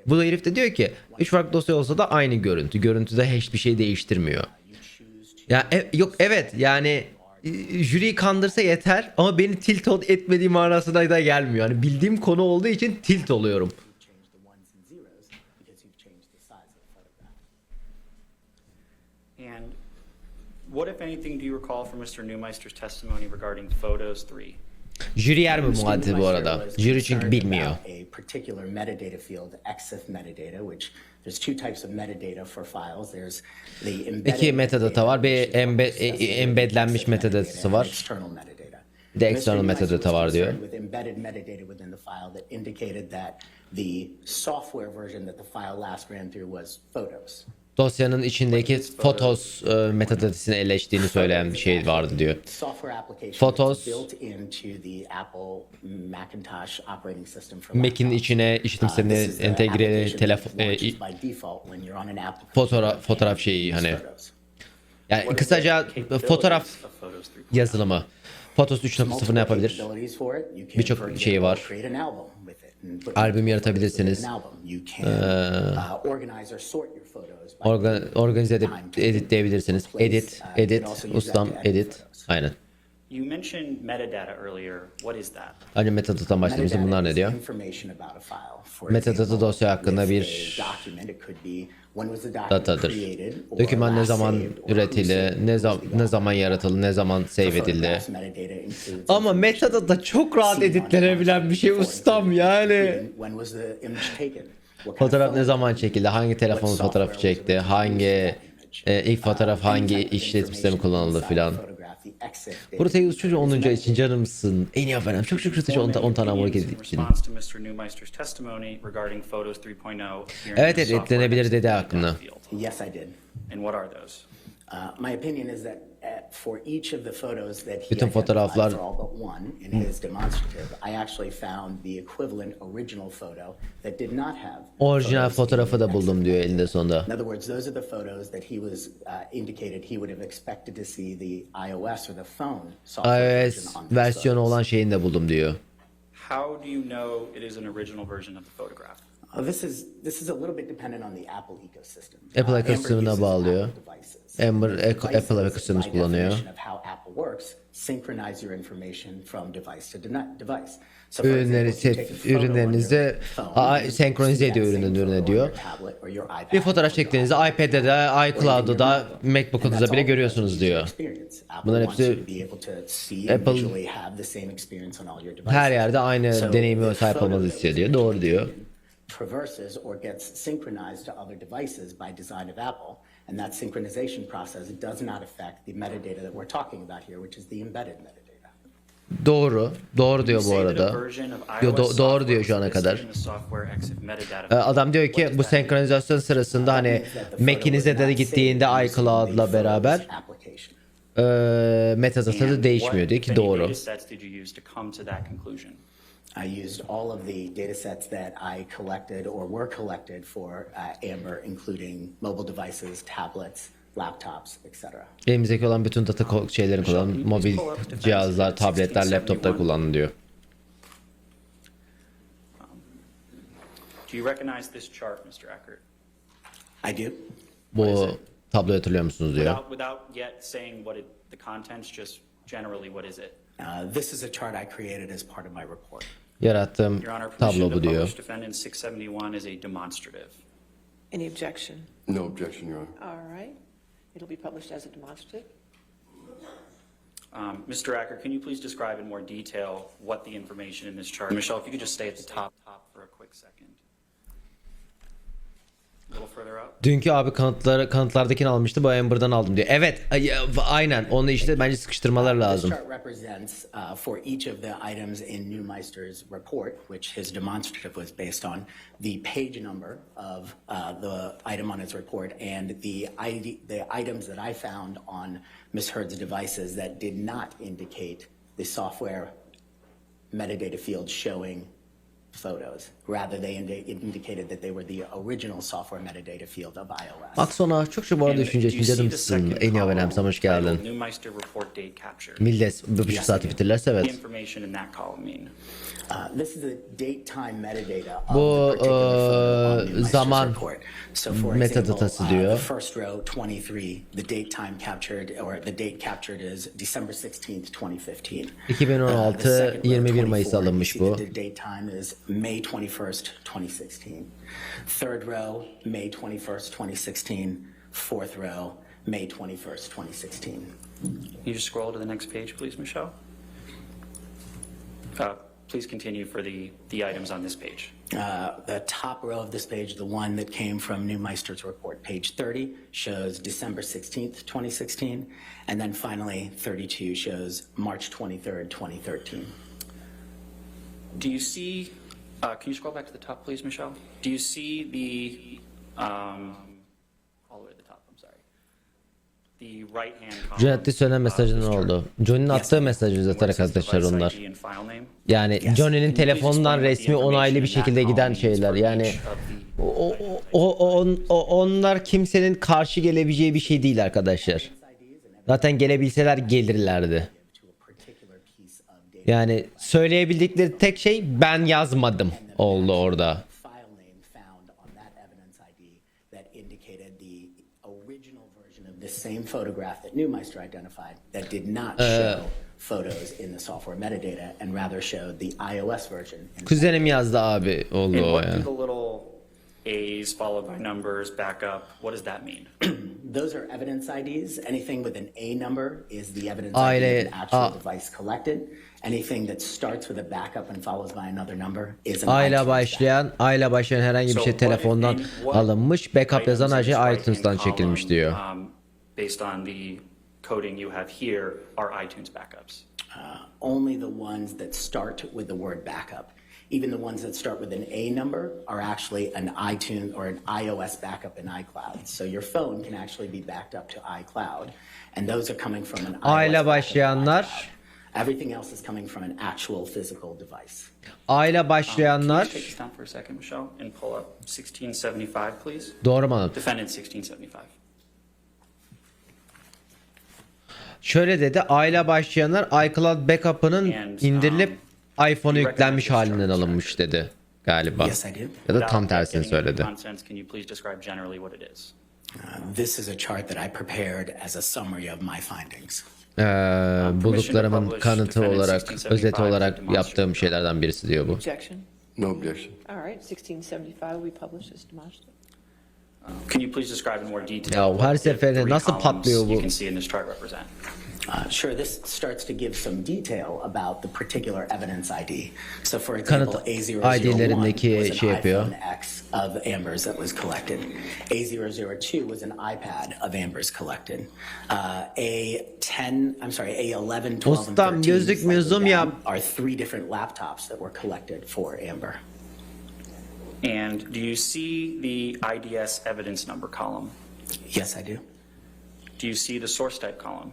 Bu da herif de diyor ki 3 farklı dosya olsa da aynı görüntü. Görüntüde hash bir şey değiştirmiyor. Ya yok evet yani jüriyi kandırsa yeter ama beni tilt etmediği manasına da gelmiyor. Yani bildiğim konu olduğu için tilt oluyorum. And what, if anything, do you recall from Mr. Neumeister's testimony regarding photos 3? Jüri yer mi muhaddisi bu arada? Jüri çünkü bilmiyor. A particular metadata field, EXIF metadata, which there's two types of metadata for files. There's the embedded İki metadata var. Bir embedlenmiş metadatası var. external metadata. Bir de external metadata var diyor. With embedded metadata within the file that indicated that the software version that the file last ran through was photos. Dosyanın içindeki fotos metadatasını eleştiğini söyleyen bir şey vardı diyor. Software application Photos built into the Apple Macintosh operating system for Mac'in laptops. içine işletim sistemine This is the entegre application that launches by default when you're on an app. fotoğraf şeyi hani Photos. yani kısaca fotoğraf yazılımı. Fotos 3.0 yapabilir. Birçok şeyi var. Albüm yaratabilirsiniz. Organize edip editleyebilirsiniz. Edit, ustam, edit. Aynen. You mentioned metadata earlier. What is that? Önce metadata başlamıştım. Bunlar ne diyor? Metadata dosya hakkında bir datadır. Doküman ne zaman üretildi, ne zaman yaratıldı, ne zaman save edildi. Ama metadata çok rahat editlenebilen bir şey ustam yani. Fotoğraf ne zaman çekildi, hangi telefonun fotoğrafı çekti, hangi ilk fotoğraf hangi işletim sistemi kullanıldı filan. Burada çocuğu 10. ay için canımsın. En iyi haberim. Çok teşekkür 10 tane abone için. Evet editlenebilir dedi hakkında. Yes, I did. And what are those? My opinion is that for each of the photos that he Bütün fotoğraflar identified for all but one in his demonstrative, I actually found the equivalent original photo that did not have orijinal photos fotoğrafı in da the buldum exhibit. diyor elinde sonunda. In other words, those are the photos that he was indicated he would have expected to see the iOS or the phone software version iOS on these versiyonu photos. olan şeyini de buldum diyor. How do you know it is an original version of the photograph? This is a little bit dependent on the Apple ecosystem. Apple Amber ekosistemine uses bağlıyor. Apple devices. Amber Devices, Apple ekosistemini by kullanıyor. definition of how Apple works, synchronize your information from device to device. So for example, if you take a photo on your Ürünlerinizi phone, you senkronize see that ediyor same üründen photo ürüne on diyor. your tablet or your iPad Bir or fotoğraf your çektiğinizde iPhone. iPad'de de, iCloud'da, MacBook'unuzda bile görüyorsunuz diyor. Bunlar hepsi Apple her yerde aynı deneyime sahip olmanızı istiyor diyor. Doğru diyor. Traverses or gets synchronized to other devices by design of Apple, and that synchronization process does not affect the metadata that we're talking about here, which is the embedded metadata. Doğru. Doğru diyor bu arada. Doğru diyor şu ana kadar. Adam diyor ki bu senkronizasyon sırasında hani Mac'inize de gittiğinde iCloud'la beraber metadata da değişmiyor diyor ki doğru. I used all of the data sets that I collected or were collected for Amber, including mobile devices, tablets, laptops, etc. Elimizdeki olan bütün data şeyleri kullanın. Mobil cihazlar, tabletler, laptoplar kullanın diyor. Do you recognize this chart, Mr. Eckert? I do. Bu tabloyu hatırlıyor musunuz diyor. Without yet saying the contents, just generally what is it? This is a chart I created as part of my report. Yarattığım Your Honor, tablo permission bu to diyor. publish defendant 671 is a demonstrative. Any objection? No objection, Your Honor. All right. It'll be published as a demonstrative. Mr. Acker, can you please describe in more detail what the information in this chart? Michelle, if you could just stay at the top for a quick second. A little further up. Dünkü abi kanıtlardakini almıştı. Bu Amber'dan aldım diyor. Evet, aynen. Onu işte bence sıkıştırmalar lazım. This chart represents for each of the items in Neumeister's report, which his demonstrative was based on, the page number of the item on his report and the items that I found on Ms. Heard's devices that did not indicate the software metadata field showing photos. Rather, they indicated that they were the original software metadata field of iOS. Aksona çok bu arada düşünce için canımsın. En iyi haberim sana hoş geldin. Neumeister report date captured. Millet bir buçuk saat bitirlerse The evet. information in that column mean. This is the date time metadata of Bu the particular photo on Neumeister's zaman report. So for metadatası example, diyor. the first row 23, the date time captured or the date captured is December 16th, 2015. 2016 The second row, 21 Mayıs 24, alınmış you see bu. that the date time is May 21st, 2016. Third row, May 21st, 2016. Fourth row, May 21st, 2016. Can you just scroll to the next page, please, Michelle? Please continue for the items on this page. The top row of this page, the one that came from Neumeister's report, page 30, shows December 16th, 2016. And then finally, 32 shows March 23rd, 2013. Do you see, can you scroll back to the top, please, Michelle? Do you see all the way to the top, I'm sorry. The right-hand column. Cennetli söylenen mesajı ne oldu? Johnny'nin attığı mesajı zaten arkadaşlar onlar. Yani Johnny'nin telefonundan resmi onaylı bir şekilde giden şeyler. Yani onlar kimsenin karşı gelebileceği bir şey değil arkadaşlar. Zaten gelebilseler gelirlerdi. Yani söyleyebildikleri tek şey ben yazmadım oldu orada. File name found on that evidence ID that indicated the original version of the same photograph that Neumeister identified that did not show photos in the software metadata and rather showed the iOS version. Kuzenim yazdı abi oldu And o what do ya. the little A's followed by numbers back up, what does that mean? Those are evidence IDs. Anything with an A number is the evidence Aile- ID of an actual device collected. Anything that starts with a backup and follows by another number is an A ile iTunes başlayan herhangi bir So şey what, if telefondan any, what alınmış. Backup yazan items in her this şey iTunes'tan right-hand çekilmiş column, diyor. Based on the coding you have here are iTunes backups. Only the ones that start with the word backup. Even the ones that start with an A number are actually an iTunes or an iOS backup in iCloud. So your phone can actually be backed up to iCloud. And those are coming from an iOS A ile backup in başlayanlar, iCloud. Everything else is coming from an actual physical device. A ile Can you başlayanlar, take this down for a second, Michelle, and pull up 1675, please? doğru mu anladım? Defendant 1675. Şöyle dedi, A ile başlayanlar iCloud backup'ının indirilip iPhone'a yüklenmiş halinden alınmış dedi galiba. Yes, I do. Ya da tam Without tersini getting into söyledi. contents, can you please describe generally what it is? This is a chart that I prepared as a summary of my findings. Bulduklarımın kanıtı olarak, özeti olarak yaptığım şeylerden birisi diyor bu. Objection? No objection. All right, 1675 will be published as demonstrative. Can you please describe in more detail Ya her what the seferinde three nasıl columns patlıyor bu? you can see in this chart represent? Sure, this starts to give some detail about the particular evidence ID. So for Kanıt example, A001 ID'lerindeki was an şey yapıyor. iPhone X of Amber's that was collected. A002 was an iPad of Amber's collected. A11, 12, Ustam, and 13 gözükmüyor, zoom slightly yap. down, are three different laptops that were collected for Amber. And do you see the IDS evidence number column? Yes, I do. Do you see the source type column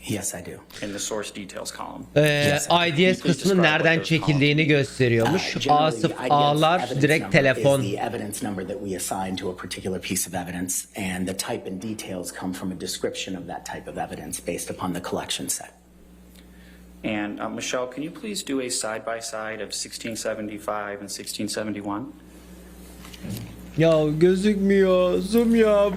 Yes, I do. and the source details column? IDS kısmı nereden çekildiğini gösteriyormuş. Generally, the A'lar evidence direkt number telefon. is the evidence number that we assign to a particular piece of evidence, and the type and details come from a description of that type of evidence based upon the collection set. And Michelle, can you please do a side-by-side of 1675 and 1671? Ya gözükmüyor. Zoom yap.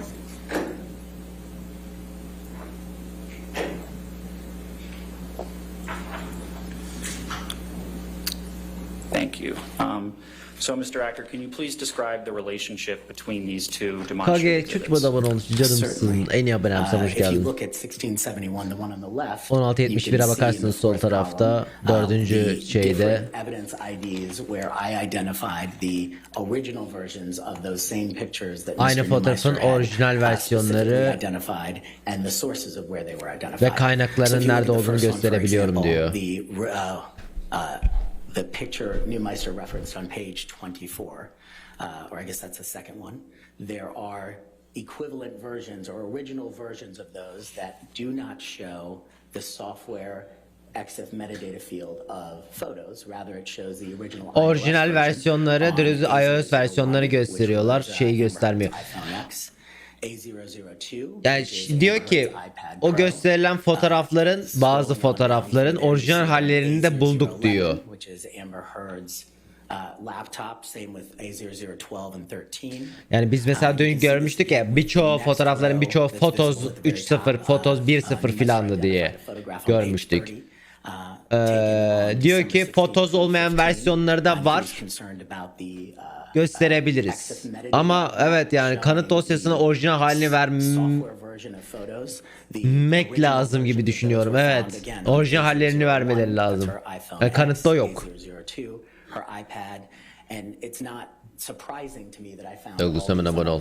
Thank you. So, Mr. Actor, can you please describe the relationship between these two Kage demonstrative Türk exhibits? moda olmuş canımsın. En iyi abonem sana hoş If you geldin. look at 1671, the one on the left, 1671'e you can see bakarsınız in the sol fourth tarafta, column, dördüncü the şeyde. different evidence IDs where I identified the original versions of those same pictures that Aynı Mr. fotoğrafın Neumeister had, orijinal versiyonları specifically identified and the sources of where they were identified. ve kaynakların So if you look nerede at the olduğunu first one, for gösterebiliyorum example, diyor. The picture Neumeister referenced on page 24, or I guess that's the second one, there are equivalent versions or original versions of those that do not show the software EXIF metadata field of photos. Rather, it shows the original Orijinal iOS versiyonları, version dürüst on iOS versiyonları A001, which gösteriyorlar. was, Şeyi Amber göstermiyor. Heard's iPhone X. A002, Yani which is diyor Amber ki Heard's iPad o Pro. gösterilen fotoğrafların, bazı fotoğrafların orijinal hallerini de bulduk diyor. Which is Amber Heard's laptop, same with A0012 and 13. Yani biz mesela dün görmüştük ya, birçoğu fotoğrafların birçoğu Fotos 3.0, Fotos 1.0 filandı diye görmüştük. Diyor ki Fotos olmayan versiyonları da var, gösterebiliriz. Ama evet, yani kanıt dosyasına orijinal halini vermek lazım gibi düşünüyorum. Evet, orijinal hallerini vermeleri lazım. Kanıtta o yok. Douglas'ın abone ol.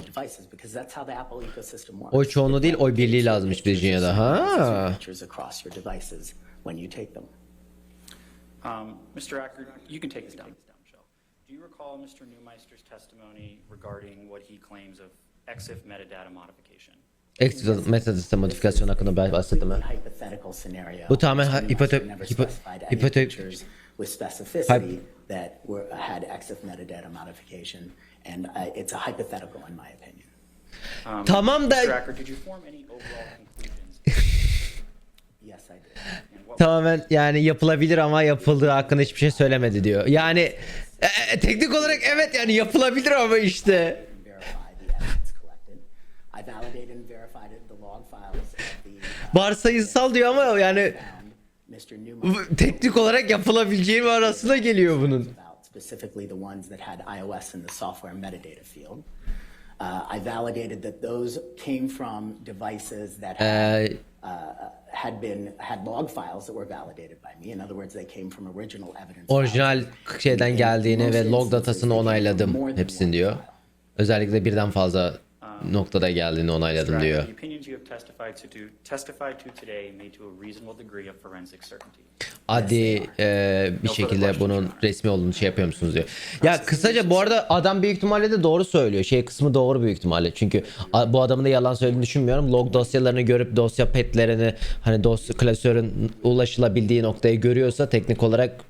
Oy çoğunluğu değil, oy birliği lazımmış Virginia'da. Ha. Mr. Acker, you can take this down, Michelle. Do you recall Mr. Neumeister's testimony regarding what he claims of EXIF metadata modification? Ekstra metadata modifikasyon hakkında bahsettim mi? Bu tamamen Tamam da Mr. Acker, did you form any overall conclusions? Yes, I did. Tamamen yani yapılabilir ama yapıldığı hakkında hiçbir şey söylemedi diyor. Yani teknik olarak evet yani yapılabilir ama işte. Verify the evidence collected. I validated and verified the log files of the Varsayımsal diyor ama yani Mr. Newman teknik olarak yapılabileceği arasına geliyor bunun. about specifically the ones that had iOS in the software metadata field. I validated that those came from devices that had log files that were validated by me. In other words, they came from original evidence. Orijinal şeyden geldiğini ve log datasını onayladım hepsini diyor. Özellikle birden fazla noktada geldiğini onayladım diyor. The opinions you have testified to today made to a reasonable degree of forensic certainty. Hadi bir şekilde bunun resmi olduğunu şey yapıyor musunuz diyor. Ya kısaca bu arada adam büyük ihtimalle de doğru söylüyor. Şey kısmı doğru büyük ihtimalle. Çünkü bu adamın da yalan söylediğini düşünmüyorum. Log dosyalarını görüp dosya petlerini hani dosya klasörün ulaşılabildiği noktayı görüyorsa teknik olarak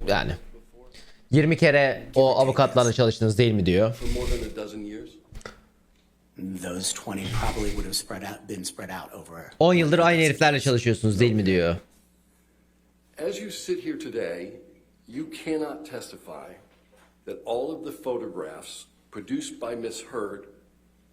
yani 20 kere o avukatlarla çalıştınız değil mi diyor. Those 20 probably would have been spread out over 10 yıldır aynı heriflerle çalışıyorsunuz değil mi diyor. As you sit here today, you cannot testify that all of the photographs produced by Ms. Heard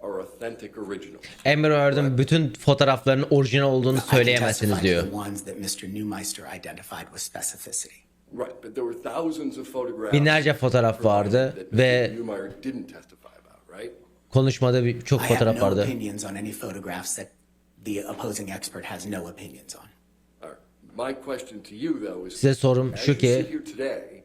are authentic originals. Amber Heard'ın bütün fotoğraflarının orijinal olduğunu söyleyemezsiniz diyor. The ones that Mr. Newmeister identified with specificity. Right, but there were thousands of photographs. Binlerce fotoğraf vardı that ve Mr. Newmeyer didn't testify about, right? konuşmada çok I have fotoğraf no vardı. opinions on any photographs that the opposing expert has no opinions on. All right. My question to you though is, Size sorum as şu you ki sit here today,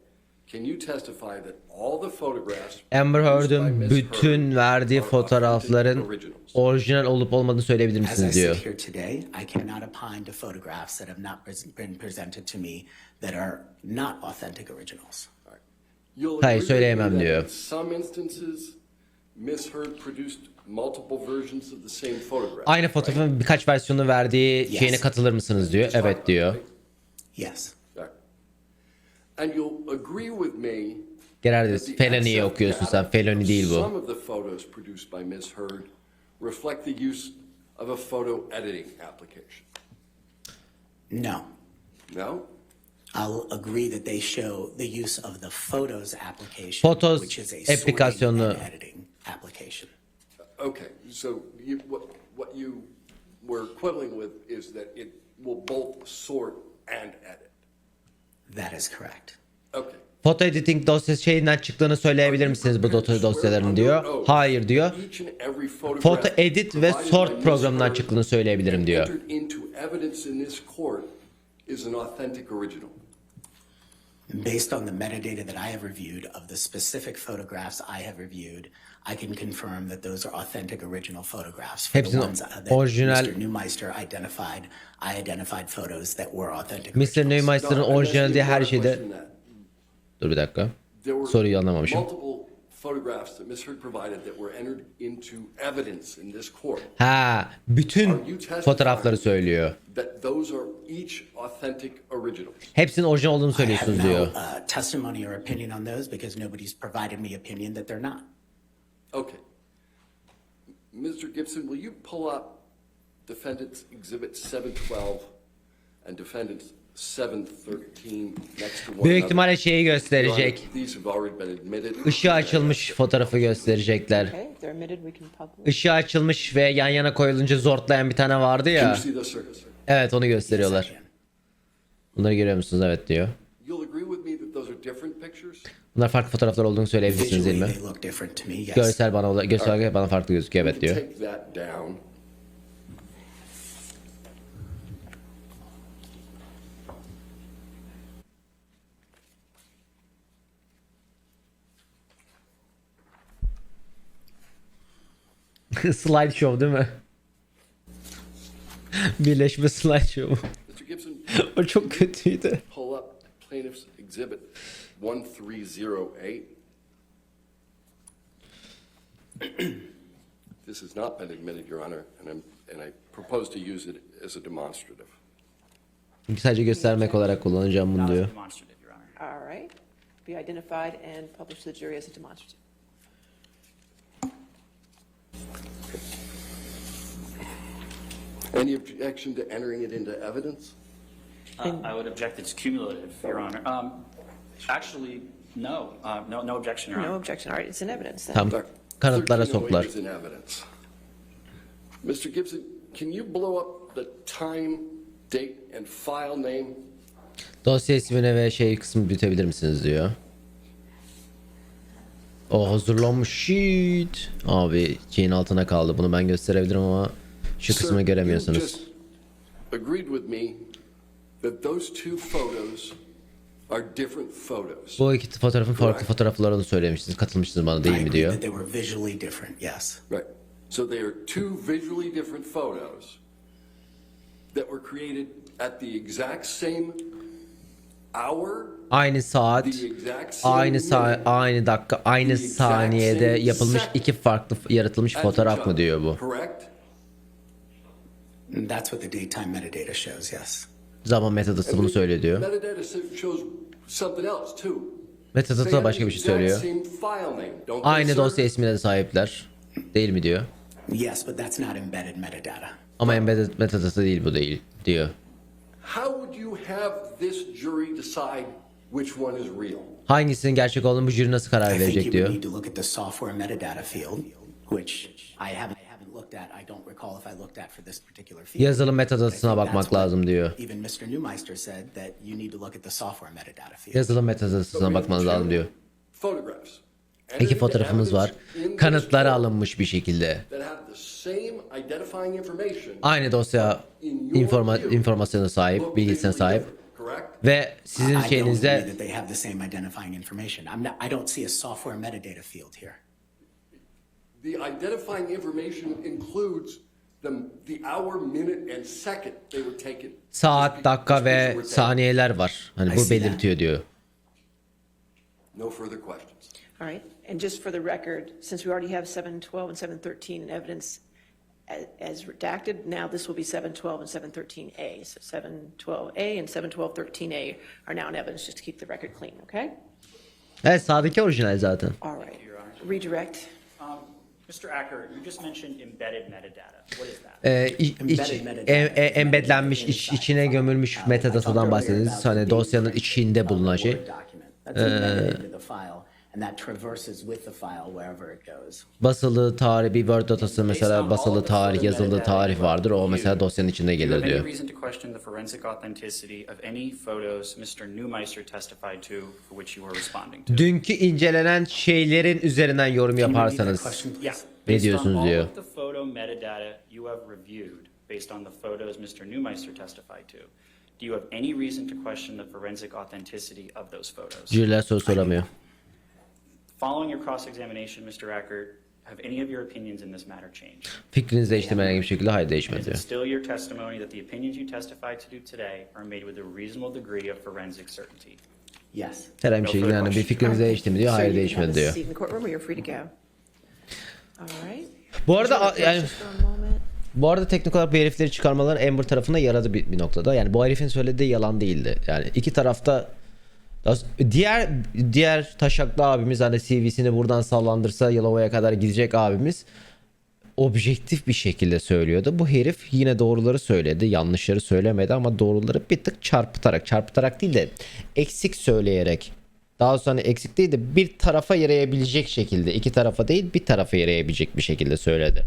can you testify that all the photographs Amber produced by Heard'ın Ms. bütün Heard verdiği are fotoğrafların authentic originals? orijinal olup olmadığını söyleyebilir As I misiniz sit diyor. here today, I cannot opine to photographs that have not been presented to me that are not authentic originals. You'll Hayır, agree with söyleyemem me that diyor. in some instances, Ms. Heard produced multiple versions of the same photograph. Aynı fotoğrafın birkaç versiyonu verdiği Yes. şeyine katılır mısınız diyor. Evet diyor. Yes. Right. And you'll agree with me Genelde that the feloniyi excess okuyorsun data sen. Feloni değil of bu. Some of the photos produced by Ms. Heard reflect the use of a photo editing application. No. No? I'll agree that they show the use of the Photos application, Photos which is a sorting aplikasyonu. and editing application. Okay, so what you were quibbling with is that it will both sort and edit. That is correct. Okay. Foto editing dosyası şeyinden çıktığını söyleyebilir misiniz bu dosyaların diyor. Hayır diyor. Each and every photograph Foto edit ve provided by sort Ms. programından Heard çıktığını söyleyebilirim diyor. entered into evidence in this court is an authentic original. Based on the metadata that I have reviewed of the specific photographs I have reviewed, I can confirm that those are authentic original photographs. For the Hepsinin ones that orijinal. Mr. Newmeister identified, I identified photos that were authentic Mr. originals. Neumeister'ın No, I'm orijinal asking diye you her a şeyde... question that Dur bir dakika. there were Soruyu anlamamışım. multiple photographs that Ms. Heard provided that were entered into evidence in this court. Ha, bütün Are you testifying fotoğrafları söylüyor. that those are each authentic originals? Hepsinin orijinal olduğunu I have söylüyorsunuz no diyor. testimony or opinion on those because nobody's provided me opinion that they're not. Okay. Mr. Gibson, will you pull up Defendant's Exhibit 712 and Defendant's 713 next to one Büyük another? ihtimalle şeyi gösterecek. These have already been admitted. Işığı açılmış fotoğrafı gösterecekler. Okay, if they're admitted, we can publish. Işığı açılmış ve yan yana koyulunca zortlayan bir tane vardı Can you ya. see those, sir? Evet onu gösteriyorlar. Bunları görüyor musunuz? Evet diyor. You'll agree with me that those are different pictures? Bunlar farklı fotoğraflar olduğunu söyleyebilirsiniz değil Visually, mi? they look different to me, yes. Görsel bana farklı gözüküyor evet diyor. Take that down. Slideshow değil mi? Birleşme slideshow. Mr. Gibson, O çok kötüydü. pull up Plaintiff's Exhibit 1308. This has not been admitted, Your Honor, and I propose to use it as a demonstrative. Sadece göstermek olarak kullanacağım bunu Not as diyor. demonstrative, Your Honor. All right. Be identified and publish to the jury as a demonstrative. Any objection to entering it into evidence? I would object it's cumulative, Your Honor. Actually, no. No objection, Your No Honor. objection. All right, it's in evidence then. Tam kanıtlara 1308 soktular. is in evidence. Mr. Gibson, can you blow up the time, date, and file name? Dosya ismine ve şey kısmı büyütebilir misiniz diyor. O hazırlanmış shit. Abi şeyin altına kaldı. Bunu ben gösterebilirim ama şu Sir, kısmı you göremiyorsunuz. just agreed with me that those two photos are different photos. Bu iki fotoğrafın farklı fotoğraflar olduğunu söylemiştiniz. Katılmıştınız bana değil I mi agree diyor. that they were visually different, yes. Right. So they are two visually different photos that were created at the exact same hour, Aynı saat, the exact same aynı minute, aynı dakika, aynı the exact saniyede same yapılmış second iki farklı yaratılmış as fotoğraf each mı other, diyor bu. Correct? And that's what the datetime metadata shows, yes. Zaman metadası bunu söylüyor diyor. Metadata shows something else too. Metadata da başka bir şey söylüyor. Aynı dosya ismine de sahipler. Değil mi diyor. Yes, but that's not embedded metadata. Ama embedded metadata değil bu değil diyor. How would you have this jury decide which one is real? Hangisinin gerçek olduğunu bu jüri nasıl karar I think verecek you diyor. would need to look at the software metadata field, which I haven't looked at. I don't recall if I looked at for this particular field. Yazılım I metadatasına think bakmak that's what lazım diyor. Even Mr. Neumeister said that you need to look at the software metadata field. Yazılım metadatasına bakmanız lazım diyor. Photographs. İki fotoğrafımız var. Kanıtları alınmış bir şekilde. That have the same identifying information. Aynı dosya informasyona sahip, bilgisine sahip. Correct? Ve sizin I don't agree şeyinizde that they have the same identifying information. I don't see a software metadata field here. The identifying information includes the hour, minute, and second they were taken. saat, dakika ve saniyeler var. Hani bu belirtiyor diyor. No further questions. All right, and just for the record, since we already have 712 and 713 in evidence as redacted, now this will be 712 and 713A. So 712A and 71213A are now in evidence, just to keep the record clean, okay? Evet, sağdaki orijinal zaten. All right, redirect. Mr. Acker, you just mentioned embedded metadata. What is that? Embedlenmiş, içine gömülmüş metadatadan bahsediyoruz. Hani dosyanın içinde bulunan şey. That's embedded into the file, and that traverses with the file wherever it goes. Basılı tarih, bir Word datası mesela basılı tarih, yazılı tarih vardır. O mesela dosyanın içinde Do you gelir have any diyor. reason to question the forensic authenticity of any photos Mr. Neumeister testified to for which you were responding to? Dünkü incelenen şeylerin üzerinden yorum Can you repeat that yaparsanız question, please? Yeah. ne Based on diyorsunuz all diyor. of the photo metadata you have reviewed, based on the photos Mr. Neumeister testified to, do you have any reason to question the forensic authenticity of those photos? Jüriler soru soramıyor. Following your cross-examination, Mr. Acker, have any of your opinions in this matter changed? Fikriniz değişti mi herhangi bir şekilde? Hayır, değişmedi Is diyor. it still your testimony that the opinions you testified to do today are made with a reasonable degree of forensic certainty? Yes. Herhangi bir şekilde yani bir fikriniz değişti mi diyor. Hayır, So you can have değişmedi a diyor. seat in the courtroom or you're free to go. All right. Bu arada yani Just for a moment. bu arada teknik olarak bu herifleri çıkarmaları Amber tarafına yaradı bir noktada. Yani bu herifin söylediği yalan değildi. Yani iki tarafta diğer taşaklı abimiz hani CV'sini buradan sallandırsa Yalova'ya kadar gidecek abimiz objektif bir şekilde söylüyordu. Bu herif yine doğruları söyledi. Yanlışları söylemedi ama doğruları bir tık çarpıtarak değil de eksik söyleyerek, daha sonra hani eksik değil de bir tarafa yarayabilecek şekilde, iki tarafa değil bir tarafa yarayabilecek bir şekilde söyledi.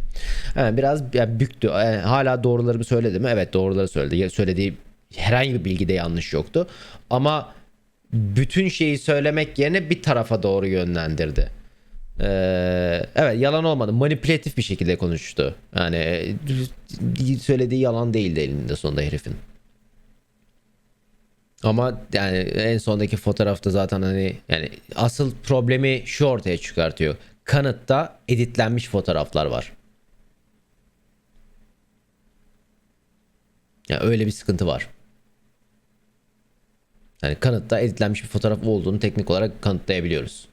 Yani biraz yani büktü. Yani hala doğrularımı söyledi mi? Evet, doğruları söyledi. Söylediği herhangi bir bilgide yanlış yoktu. Ama bütün şeyi söylemek yerine bir tarafa doğru yönlendirdi. Evet, yalan olmadı. Manipülatif bir şekilde konuştu. Yani söylediği yalan değildi elinde sonunda herifin. Ama yani en sondaki fotoğrafta zaten hani yani asıl problemi şu ortaya çıkartıyor. Kanıtta editlenmiş fotoğraflar var. Yani öyle bir sıkıntı var. Yani kanıtta editlenmiş bir fotoğraf olduğunu teknik olarak kanıtlayabiliyoruz.